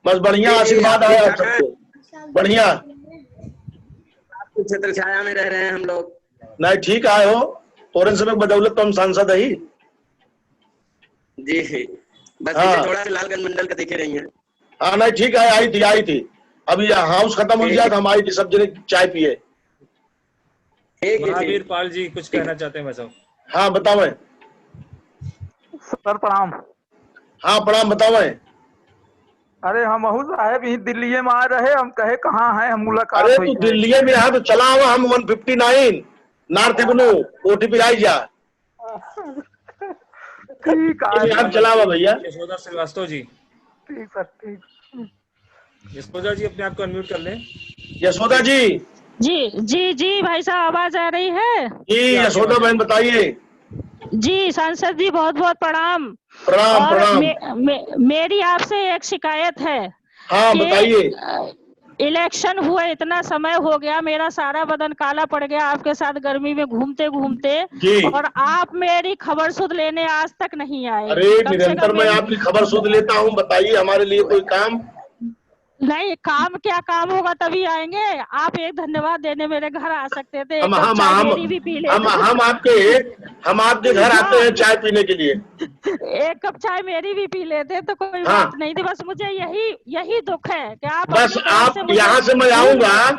बस बढ़िया, आशीर्वाद है आप सबको। बढ़िया। आपके छत्र छाया में रह रहे हैं हम लोग। नहीं ठीक है हो, फौरन समय बदौलत तो हम सांसद है ही जी। बस हाँ। थोड़ा सा लालगंज मंडल का दिखे रही है। हाँ नहीं ठीक है, आई थी अभी हाउस खत्म हो गया था, हम आई थी सब जने चाय पिए। महावीर पाल जी कुछ कहना चाहते हैं भाई साहब? हाँ बताओ। सर प्रणाम। हाँ प्रणाम, बताओ। अरे हम साहब यही दिल्ली में आ रहे, हम कहे कहाँ हैं, हम मुलाकात अरे हुई तू है। दिल्ली में यहाँ तो चला हुआ, हम 159 नॉर्थ एवेन्यू ओटीपी आई जा। ठीक है यहाँ चला हुआ भैया। यशोदा श्रीवास्तव जी। ठीक सर ठीक। यशोदा जी अपने आप को अनम्यूट कर लें। यशोदा जी। जी भाई साहब आवाज आ रही है? जी यशोदा बहन बताइए। जी सांसद जी बहुत बहुत प्रणाम। प्रणाम और प्रणाम। मेरी आपसे एक शिकायत है। हाँ बताइए। इलेक्शन हुए इतना समय हो गया, मेरा सारा बदन काला पड़ गया आपके साथ गर्मी में घूमते घूमते, और आप मेरी खबर सुध लेने आज तक नहीं आए। अरे निरंतर मैं आपकी खबर सुध लेता हूँ, बताइए हमारे लिए कोई काम? नहीं काम क्या काम होगा तभी आएंगे। आप एक धन्यवाद देने मेरे घर आ सकते थे, हम आपके घर आते हैं चाय पीने के लिए। एक कप चाय मेरी भी पी लेते तो कोई बात नहीं थी। बस मुझे यही दुख है कि आप बस आप यहाँ से मैं आऊंगा।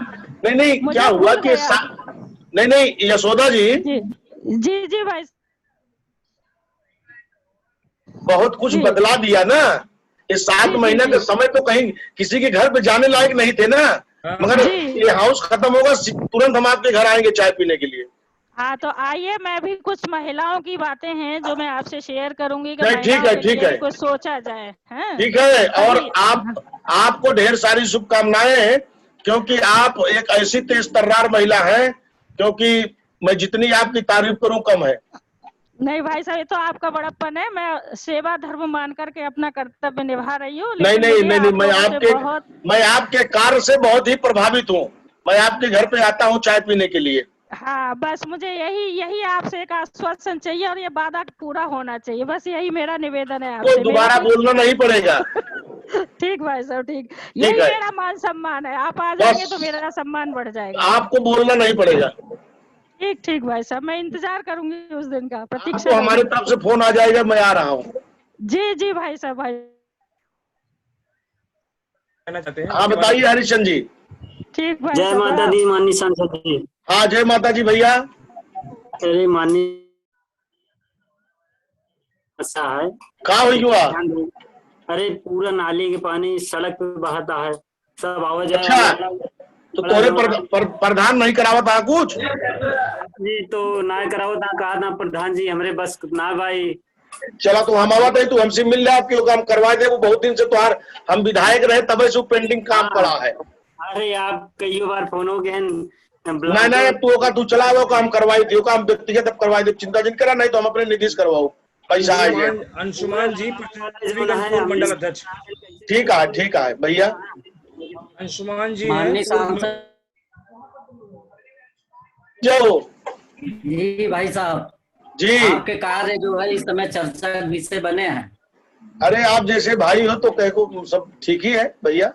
नहीं क्या हुआ कि नहीं यशोदा जी। जी भाई बहुत कुछ बदला दिया ना। इस 7 महीने का समय तो कहीं किसी के घर पे जाने लायक नहीं थे ना, मगर ये हाउस खत्म होगा तुरंत हम आपके घर आएंगे चाय पीने के लिए। हाँ तो आइए, मैं भी कुछ महिलाओं की बातें हैं जो मैं आपसे शेयर करूंगी। ठीक है कुछ सोचा जाए। ठीक है, और आपको ढेर सारी शुभकामनाएं, क्योंकि आप एक ऐसी तेज तर्रार महिला हैं, क्योंकि मैं जितनी आपकी तारीफ करूं कम है। नहीं भाई साहब ये तो आपका बड़प्पन है, मैं सेवा धर्म मान करके अपना कर्तव्य निभा रही हूँ। नहीं मैं आपके कार्य से बहुत ही प्रभावित हूँ। मैं आपके घर पे आता हूँ चाय पीने के लिए। हाँ बस मुझे यही आपसे एक आश्वासन चाहिए और ये वादा पूरा होना चाहिए, बस यही मेरा निवेदन है आपसे। दोबारा बोलना नहीं पड़ेगा। ठीक भाई साहब ठीक, यही मेरा मान सम्मान है। आप आ जाएंगे तो मेरा सम्मान बढ़ जाएगा। आपको बोलना नहीं पड़ेगा। ठीक भाई साहब, मैं इंतजार करूंगी उस दिन का, प्रतीक्षा। तो हमारे तरफ से फोन आ जाएगा, मैं आ रहा हूँ। जी भाई साहब भाई। हाँ बताइए हरिशन जी। ठीक भाई। जय माता दी माननीय सांसद जी। हाँ जय माता जी भैया। अरे माननीय अच्छा है कहा हुआ? अरे पूरा नाली के पानी सड़क पे बहाता है, सब आवाजाही। अच्छा तो तोरे प्रधान नहीं करावा था कुछ? जी तो ना करावा था, कहा था प्रधान जी हमारे बस ना भाई। चला तो हम आवा थे, तू हमसे मिल जाए, आपके काम करवा दे। वो बहुत दिन से तुहार हम विधायक रहे तब से पेंडिंग काम पड़ा है। अरे आप कई बार फोन हो गए। नहीं तू चला वो काम करवाई थी, काम व्यक्तिगत अब करवाई थी, चिंता जिन करा, नहीं तो हम अपने निधि से करवाओ, पैसा आएगा। अंशुमान जी मंडल अध्यक्ष। ठीक है भैया। अंशुमान जी जी भाई साहब जी। आपके कार्य जो है इस समय चर्चा विषय बने हैं। अरे आप जैसे भाई हो तो कहो सब ठीक ही है भैया।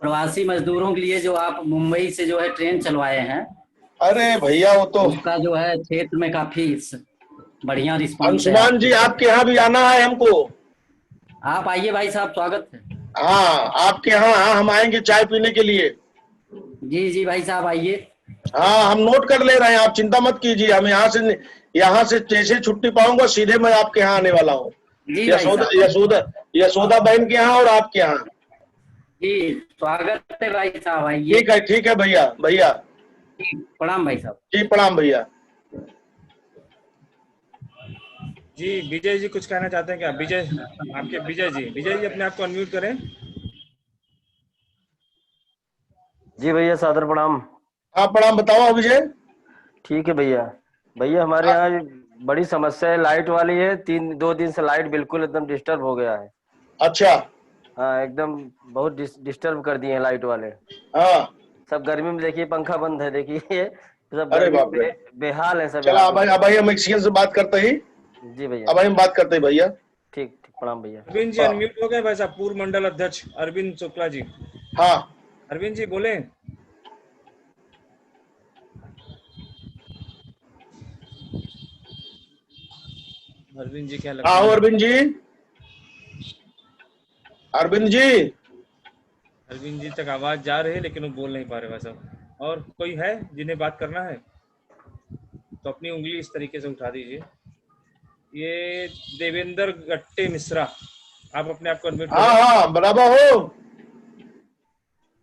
प्रवासी मजदूरों के लिए जो आप मुंबई से जो है ट्रेन चलवाए हैं, अरे भैया वो तो उसका जो है क्षेत्र में काफी बढ़िया रिस्पांस। अंशुमान जी आपके यहाँ भी आना है हमको। आप आइए भाई साहब, स्वागत है। हाँ आपके यहाँ हम आएंगे चाय पीने के लिए। जी भाई साहब आइए। हाँ हम नोट कर ले रहे हैं, आप चिंता मत कीजिए। हम यहाँ से जैसे छुट्टी पाऊंगा सीधे मैं आपके यहाँ आने वाला हूँ। यशोदा बहन के यहाँ और आपके यहाँ। जी स्वागत है भाई साहब, आइए। ठीक है भैया। प्रणाम भाई साहब। जी प्रणाम भैया। जी विजय जी कुछ कहना चाहते हैं क्या? विजय जी अपने आप को अनम्यूट करें। जी भैया सादर प्रणाम। हाँ प्रणाम, बताओ विजय। ठीक है भैया हमारे यहाँ बड़ी समस्या है, लाइट वाली है। 2 दिन से लाइट बिल्कुल एकदम डिस्टर्ब हो गया है। अच्छा। हाँ एकदम बहुत डिस्टर्ब कर दिए हैं लाइट वाले। हाँ सब गर्मी में देखिए पंखा बंद है, देखिए सब अरे बाप रे बेहाल है सब। चला अब हम मैक्सिकन से बात करते ही। जी भैया अब हम बात करते हैं भैया। ठीक प्रणाम भैया। अरविंद जी अनम्यूट हो गए भाई साहब। पूर्व मंडल अध्यक्ष अरविंद शुक्ला जी। हाँ अरविंद जी बोले। अरविंद जी क्या लगता है? अरविंद जी अरविंद जी, अरविंद जी तक आवाज जा रही है लेकिन वो बोल नहीं पा रहे भाई साहब। और कोई है जिन्हें बात करना है तो अपनी उंगली इस तरीके से उठा दीजिए। ये देवेंद्र गट्टे मिश्रा, आप अपने आप को अनम्यूट हाँ करें। हाँ बराबर हो,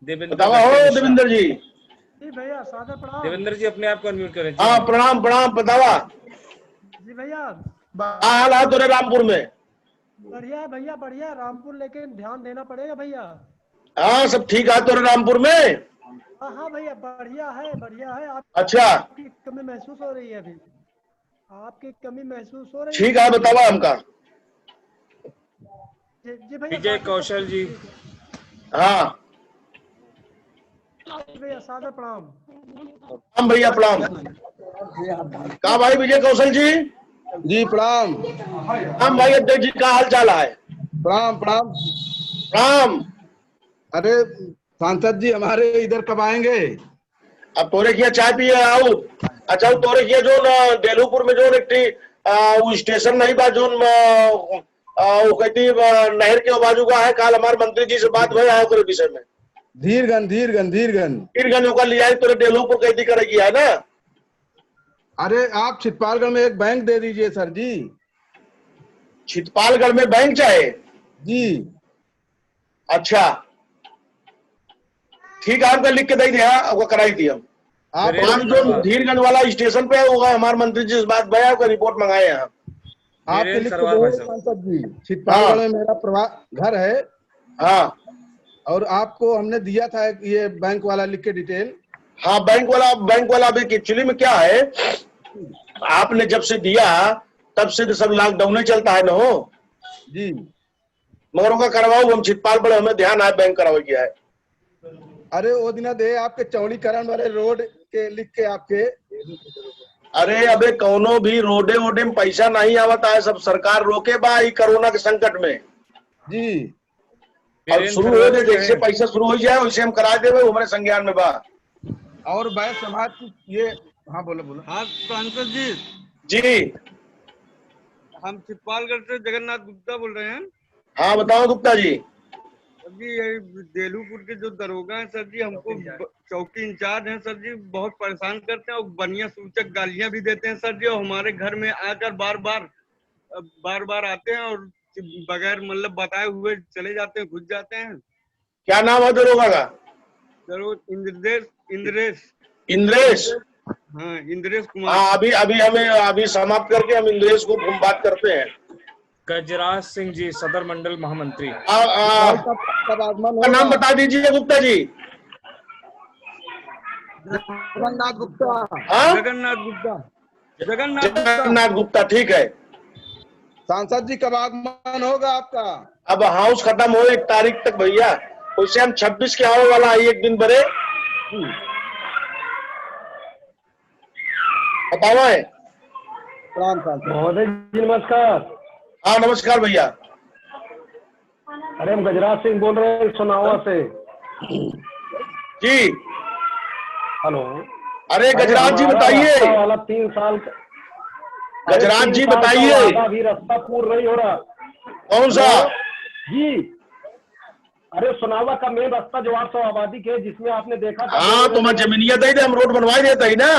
देवेंद्र बतावा हो गट्टे मिश्रा। देवेंद्र जी। जी भैया सादर प्रणाम। देवेंद्र जी अपने आप को अनम्यूट करें। हाँ प्रणाम प्रणाम, बतावा जी भैया हाल है तोरे रामपुर में? बढ़िया है भैया बढ़िया, रामपुर लेकिन ध्यान देना पड़ेगा भैया। हाँ सब ठीक है तोरे रामपुर में? हाँ हाँ भैया बढ़िया है बढ़िया है। आप अच्छा, आपकी कमी महसूस हो रही है अभी, आपकी कमी महसूस हो रही है। ठीक है बतावा हमका। जी भैया। विजय कौशल जी। हाँ भैया सादर प्रणाम। प्रणाम भैया प्रणाम। कहा भाई विजय कौशल जी? जी प्रणाम। हम भाई अध्यक्ष जी का हाल चाल है? प्रणाम प्रणाम प्रणाम। अरे सांसद जी हमारे इधर कब आएंगे? अब तोरे किया चाय पिए आओ। अच्छा तोरे किया जो डेलूपुर में जो एक वो स्टेशन नहीं बा जो वो कहती नहर के बाजू का है, काल हमारे मंत्री जी से बात भई आओ विषय में। धीरगंज का लिया तोरे डेलूपुर कहती करेगी है ना? अरे आप छिटपालगढ़ में एक बैंक दे दीजिए सर जी। छिटपालगढ़ में बैंक चाहे जी? अच्छा ठीक है, आपका लिख के दे दिया, आपका कराई दिया। आप जो धीरगंज वाला स्टेशन पे होगा हमारे मंत्री जी से बात भई आपका रिपोर्ट मंगाए यहाँ। आपके लिख के सांसद जी, छिटपालगढ़ में मेरा घर है। हाँ और आपको हमने दिया था ये बैंक वाला लिख के डिटेल। हाँ बैंक वाला अभी एक्चुअली में क्या है, आपने जब से दिया तब से तो सब लॉकडाउन चलता है ना हो जी, मगर उनका करवाओ हम छिटपाल बड़े, हमें ध्यान है बैंक करवा गया है। अरे वो दिन दे आपके चौड़ीकरण वाले रोड के लिख के आपके। अरे अबे कौनो भी रोडे वोडे में पैसा नहीं आवता है, सब सरकार रोके बा कोरोना के संकट में जी। और शुरू हो जाए जैसे पैसा शुरू हो जाए वैसे हम करा देवे, हमारे संज्ञान में बा। और भाई समाज की ये, हाँ बोलो बोलो। हाँ सांसद जी। जी हम छिटपालगढ़ से जगन्नाथ गुप्ता बोल रहे हैं। हाँ बताओ गुप्ता जी। सर जी ये देलूपुर के जो दरोगा हैं सर जी, हमको चौकी इंचार्ज हैं सर जी, बहुत परेशान करते हैं और बढ़िया सूचक गालियां भी देते हैं सर जी। और हमारे घर में आकर बार बार आते हैं और बगैर मतलब बताए हुए चले जाते हैं, घुस जाते हैं। क्या नाम है दरोगा का? इंद्रेश। हाँ इंद्रेश कुमार। हाँ अभी समाप्त करके हम इंद्रेश को बात करते हैं। गजराज सिंह जी, सदर मंडल महामंत्री। नाम बता दीजिए गुप्ता जी। जगन्नाथ गुप्ता। हाँ जगन्नाथ गुप्ता ठीक है। सांसद जी कब आगमन होगा आपका? अब हाउस खत्म हो 1 तारीख तक भैया, वैसे हम 26 के आने वाला है, एक दिन बड़े बताओ है। महोदय जी नमस्कार। हाँ नमस्कार भैया। अरे हम गजराज सिंह बोल रहे हैं सोनावा से। जी हेलो। अरे गजराज जी बताइए। वाला 3 साल गजराज जी बताइए। अभी रास्ता पूर्ण नहीं हो रहा। कौन सा? जी अरे सोनावा का मेन रास्ता जो 800 आबादी के, जिसमें आपने देखा था। हाँ तो मैं जमीनिया दे दे, हम रोड बनवा देते ही ना।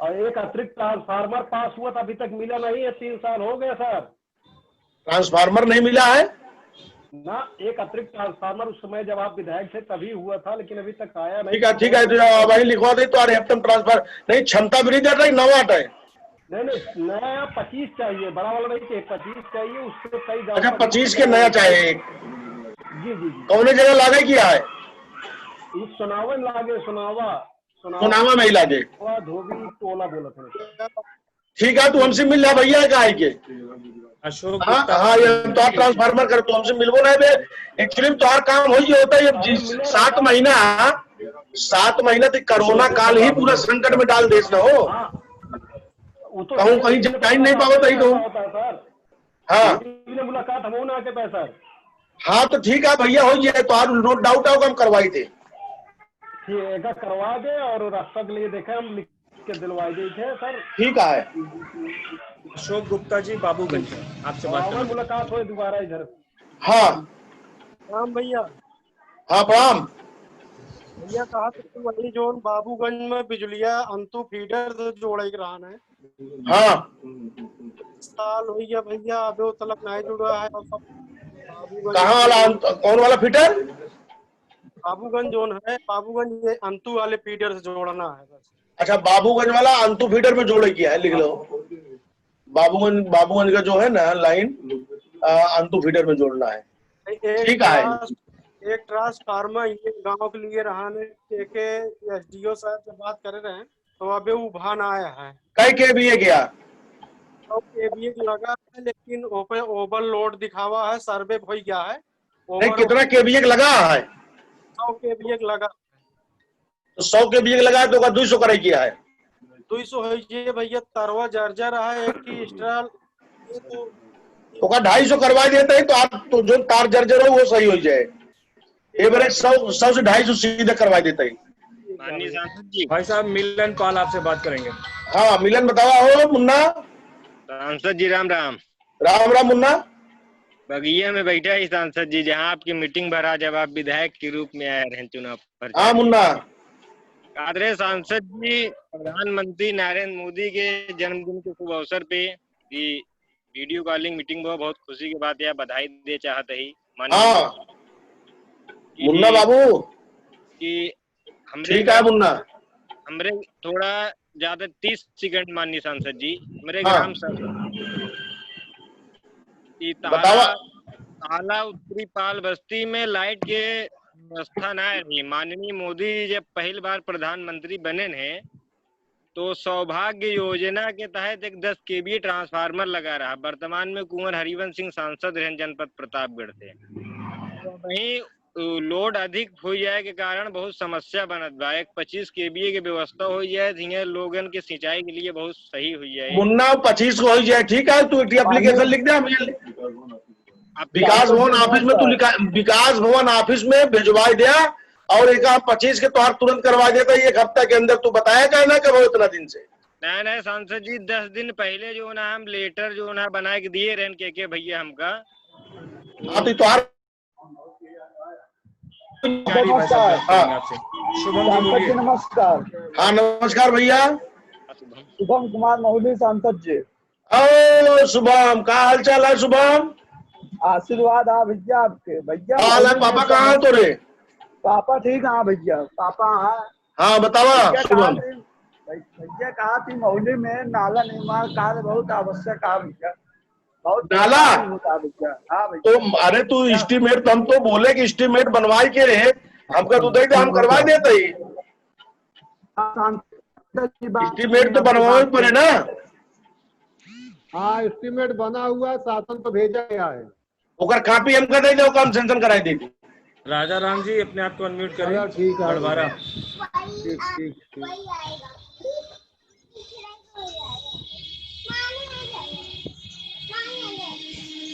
और एक अतिरिक्त ट्रांसफार्मर पास हुआ था, अभी तक मिला नहीं है। 3 साल हो गए सर। ट्रांसफार्मर नहीं मिला है ना? एक अतिरिक्त ट्रांसफार्मर उस समय जब आप विधायक थे तभी हुआ था, लेकिन अभी तक आया नहीं। ठीक है तो वही लिखवा दे तो ट्रांसफर नहीं, क्षमता भी नहीं दे रही, नवा है। नहीं नया 25 चाहिए, बड़ा वाला नहीं चाहिए, 25 चाहिए। उससे कई। अच्छा 25 के नया चाहिए। जी कौन जगह लागे किया है? सोनावा लागे। सोनावा में ही लागे। धोबी टोला बोला था। ठीक है तू हमसे मिल रहा भैया का है के अशोक। हाँ ये तो ट्रांसफार्मर कर, तो हमसे मिलवो ना बे। एक्चुअली तो काम हो होता है 7 महीना तक कोरोना काल ही पूरा संकट में डाल देश ना हो। कहूँ कहीं टाइम नहीं पाओ तही तो। हाँ मुलाकात हम ना के पैसा। हाँ तो ठीक है भैया हो जाए तो नो डाउट होगा, हम करवाई थे। करवा दे और रास्ता के लिए देखे हम लिख के दिलवाई दी थे सर। ठीक है। अशोक गुप्ता जी बाबूगंज आपसे बात मुलाकात हो दोबारा इधर। हाँ राम भैया। हाँ प्रणाम। भैया कहा तो वही जो बाबूगंज में बिजलिया अंतु फीडर से जोड़े के रहन है। हाँ साल हो गया भैया, अभी तलक नहीं जुड़ा है। और सब कहाँ वाला कौन वाला फीटर? बाबूगंज जोन है, बाबूगंज ये अंतु वाले फीडर से जोड़ना है बस। अच्छा बाबूगंज वाला अंतु फीडर में जोड़े किया है, लिख लो। बाबूगंज का जो है ना लाइन अंतु फीडर में जोड़ना है। ठीक है। एक ट्रांसफार्मर ये गांव के लिए रहने के एसडीओ साहब से बात कर रहे हैं, तो अभी उभान आया है। कई केवीए गया? 100 केवीए लगा है, लेकिन ओपन ओवर लोड दिखावा है, सर्वे हो गया है। नहीं कितना केवीए लगा है? 100 केवीए लगा। तो 100 केवीए लगा है तो 200 कराई किया है? 200 है ये भैया, तरवा जर्जर है एक की स्ट्राल तो 250 करवा देते हैं तो आप तो जो तार जर्जर हो वो सही हो जाए। एवरेज 100 से 250 सीधे करवा देते हैं। माननीय सांसद जी, भाई साहब मिलन पाल आपसे बात करेंगे। हाँ मिलन बतावा हो मुन्ना। सांसद जी राम राम। राम राम मुन्ना। बगिया में बैठा ही सांसद जी, जहाँ आपकी मीटिंग भरा जब आप विधायक के रूप में आए रहे चुनाव पर। हाँ मुन्ना। कादरे सांसद जी, प्रधानमंत्री नरेंद्र मोदी के जन्मदिन के शुभ अवसर पे वीडियो कॉलिंग मीटिंग हुआ, बहुत खुशी की बात है, बधाई दे चाहते ही हाँ मुन्ना बाबू कि ठीक है मुन्ना। हमरे थोड़ा ज्यादा 30 सेकंड माननीय सांसद जी, हमारे हाँ। ग्राम ताला उत्तरी पाल बस्ती में लाइट के व्यवस्था न रही। माननीय मोदी जी जब पहली बार प्रधानमंत्री बने हैं तो सौभाग्य योजना के तहत एक 10 केवीए ट्रांसफार्मर लगा रहा। वर्तमान में कुंवर हरिवंश सिंह सांसद रहे जनपद प्रतापगढ़ से। तो वहीं लोड अधिक हो जाए के कारण बहुत समस्या बनत बा। एक 25 केवीए की व्यवस्था हो जाए तो लोगन के सिंचाई के लिए बहुत सही हो जाए। मुन्ना 25 को हो जाए, ठीक है। तू एप्लीकेशन लिख दे, विकास भवन ऑफिस में तू लिखा, विकास भवन ऑफिस में भिजवा दिया और एक 25 के तोहार तुरंत करवा देता। एक हफ्ता के अंदर तू बताया क्या ना कब इतना दिन से? नहीं सांसद जी, 10 दिन पहले जो ना हम लेटर जो ना बना के दिए रहन के भैया हमका। हाँ तो तोहार नमस्कार। नमस्कार। हाँ नमस्कार भैया। शुभम कुमार महुली सांसद जी। ओ शुभम, का हाल चाल है शुभम? आशीर्वाद आ भैया आपके। भैया पापा कहाँ है तोरे? पापा ठीक है भैया, पापा हाँ बतावा शुभम। भैया कहा थी महुली में नाला निर्माण कार्य बहुत आवश्यक है भैया, बहुत नाला। हाँ भैया। तो अरे तू एस्टीमेट, तो हम तो बोले कि एस्टीमेट बनवाई के रहे हमका, तू देख हम करवा देते ही। एस्टीमेट तो बनवाना पड़े ना। हाँ एस्टीमेट बना हुआ है, शासन तो भेजा गया है। ओकर कॉपी हमका दे दो, काम सेंशन कराई देगी। राजा राम जी अपने आप को अनम्यूट करें। ठीक है। गड़बड़ा। ठीक।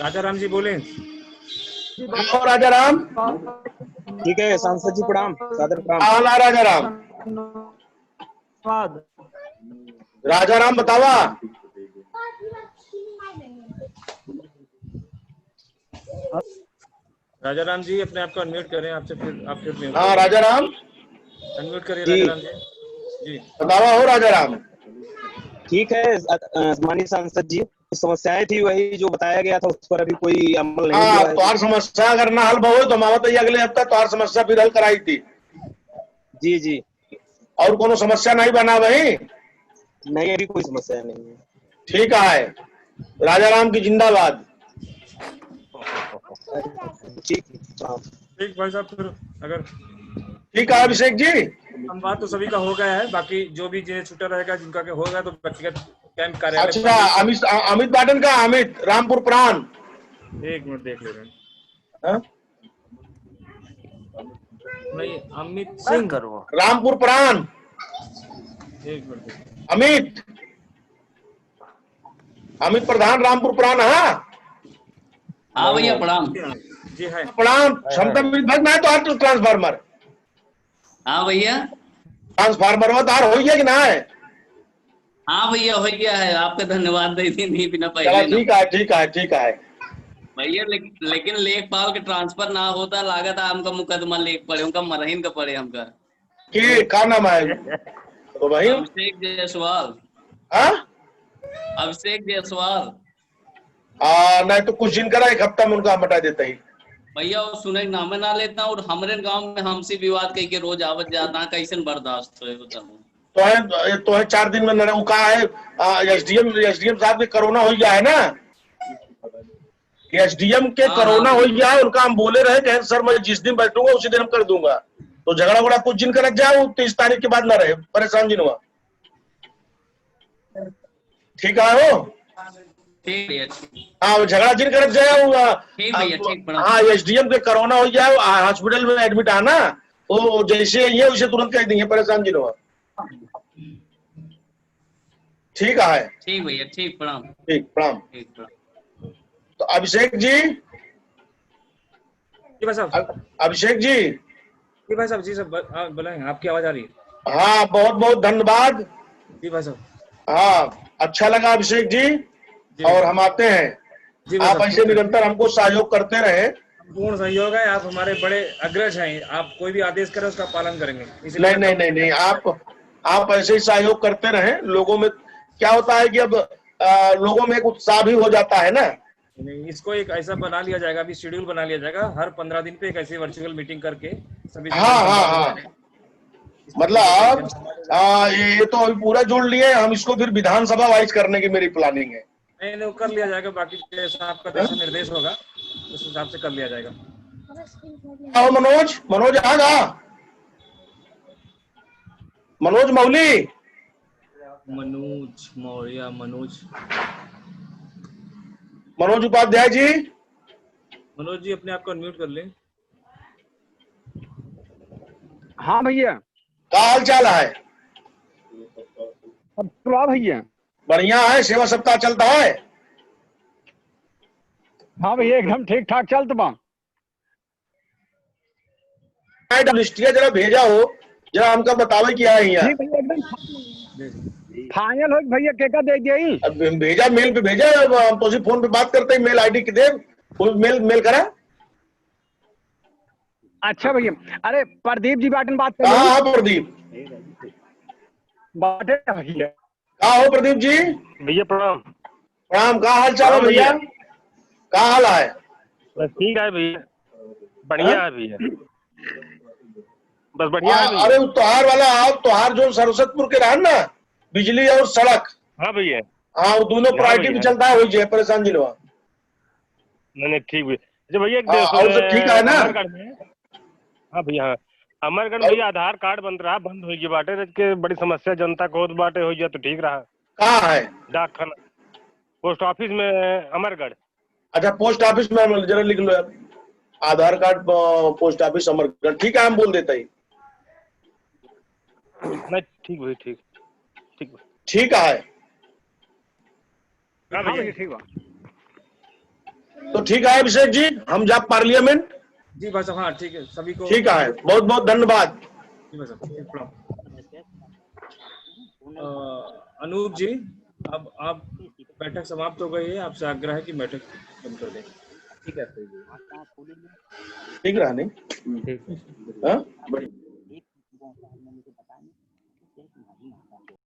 राजा राम जी बोले। राजा राम। ठीक है सांसद जी प्रणाम, सादर प्रणाम। हाँ राजा राम। राजा राम बतावा। राजा राम जी अपने आप को अनम्यूट करें, आपसे फिर आप फिर हाँ राजा राम अनम्यूट करिए। राजा राम जी बतावा हो राजा राम। ठीक है माननीय सांसद जी, समस्याएं थी वही जो बताया गया था, उस पर अभी कोई अमल नहीं हुआ है। तोहार समस्या अगर ना हल हो तो मावत अगले हफ्ता तोहार समस्या फिर हल कराई थी। जी। और कोनो समस्या नहीं बना भाई? नहीं अभी कोई समस्या नहीं है। ठीक है, राजा राम की जिंदाबाद। ठीक भाई साहब, फिर अगर ठीक है अभिषेक जी, संवाद तो सभी का हो गया है, बाकी जो भी जिन्हें छूटा रहेगा जिनका होगा तो व्यक्तिगत कैंप कार्यालय। अच्छा अमित पाटन का, अमित रामपुर प्राण। एक मिनट देख ले रहे हैं। नहीं अमित सिंह रामपुर प्राण। एक मिनट। अमित प्रधान रामपुर प्राण। हाँ भैया प्रणाम। जी है प्रणाम। क्षमता ना तो ट्रांसफार्मर। हाँ भैया ट्रांसफार्मर तार हो गया कि ना है? हाँ भैया हो गया है, आपका धन्यवाद नहीं बिना पहले। ठीक है। भैया लेकिन लेखपाल के ट्रांसफर ना होता लागत है हमका मुकदमा लेख पड़े उनका मरहीन का पड़े हमका के का नाम है तो भाई अभिषेक जायसवाल। हाँ अभिषेक जायसवाल नहीं तो कुछ दिन करा, एक हफ्ता में उनका हटा देता ही भैया। वो सुने नामे ना लेता और हमारे गांव में हमसे विवाद कही के रोज आवत जाता कैसे बर्दाश्त है बताओ। तो है 4 दिन में वो कहा है एसडीएम साहब के कोरोना हो गया है ना, एसडीएम के कोरोना हो गया है। उनका हम बोले रहे कि सर मैं जिस दिन बैठूंगा उसी दिन हम कर दूंगा, तो झगड़ा वगड़ा कुछ दिन कर जाओ 30 तारीख के बाद ना रहे, परेशान जिन हुआ। ठीक है वो हाँ झगड़ा जिन कर जाए। हाँ एसडीएम के कोरोना हो जाए, हॉस्पिटल में एडमिट आना, वो जैसे ये उसे तुरंत कह देंगे, परेशान जिन हुआ। ठीक है ठीक भैया ठीक प्रणाम। ठीक प्रणाम। तो अभिषेक जी भाई साहब, अभिषेक जी भाई साहब जी सब बोलें, आपकी आवाज आ रही है। हाँ बहुत बहुत धन्यवाद जी भाई साहब। हाँ अच्छा लगा अभिषेक जी, और हम आते हैं, आप ऐसे निरंतर हमको सहयोग करते रहे। पूर्ण सहयोग है, आप हमारे बड़े अग्रज हैं, आप कोई भी आदेश करें उसका पालन करेंगे। नहीं आप ऐसे ही सहयोग करते रहे। लोगों में क्या होता है कि अब लोगों में एक उत्साह भी हो जाता है ना। नहीं, इसको एक ऐसा बना लिया जाएगा, अभी शेड्यूल बना लिया जाएगा, हर 15 दिन पे एक ऐसी वर्चुअल मीटिंग करके सभी। हाँ मतलब ये तो अभी पूरा जोड़ लिए, हम इसको फिर विधानसभा वाइज करने की मेरी प्लानिंग है। नहीं कर लिया जाएगा, बाकी जैसा आपका दिशा निर्देश होगा उस हिसाब से कर लिया जाएगा। मनोज आगा, मनोज मौली, मनोज मौर्य, मनोज उपाध्याय जी। मनोज जी अपने आप को अनम्यूट कर लें। हाँ भैया, क्या हाल चाल है? भैया बढ़िया है, सेवा सप्ताह चलता है। हाँ भैया एकदम ठीक ठाक चलता बा। लिस्टिया जरा भेजा हो, जरा हमका बतावे क्या है यहाँ। फाइनल हो भैया केका दे गई भेजा, मेल पे भेजा, हम तो फोन पे बात करते हैं, मेल आईडी के दे, मेल करा। अच्छा भैया, अरे प्रदीप जी बाटन बात कर। हाँ प्रदीप बाटे भैया। कहाँ हो प्रदीप जी? भैया प्रणाम। प्रणाम, क्या हाल चाल है भैया? क्या हाल है? बस ठीक है भैया, बढ़िया है भैया, बस बढ़िया है भैया। अरे त्योहार वाला आप त्योहार जो सरस्वतपुर के रहा ना, बिजली और सड़क। हाँ भैया, हाँ वो दोनों प्रायोरिटी भी चलता है, वही परेशान जिलवा। नहीं ठीक भैया। भैया और सब ठीक है ना? हाँ भैया, हाँ अमरगढ़ भैया आधार कार्ड बंद हो गया बाटे के, बड़ी समस्या जनता को बाटे हो गया, तो ठीक रहा। कहाँ है? डाकखाना, पोस्ट ऑफिस में अमरगढ़। अच्छा पोस्ट ऑफिस में जरा लिख लो, आधार कार्ड पोस्ट ऑफिस अमरगढ़। ठीक है, हम बोल देते ही। नहीं ठीक भाई, ठीक ठीक है। तो ठीक है अभिषेक जी, हम जा पार्लियामेंट। जी बस हाँ ठीक है, सभी को ठीक है, बहुत बहुत धन्यवाद। अनूप जी, अब आप बैठक समाप्त हो गई है, आपसे आग्रह है कि बैठक बंद कर दें। ठीक है, ठीक रहा नहीं? हाँ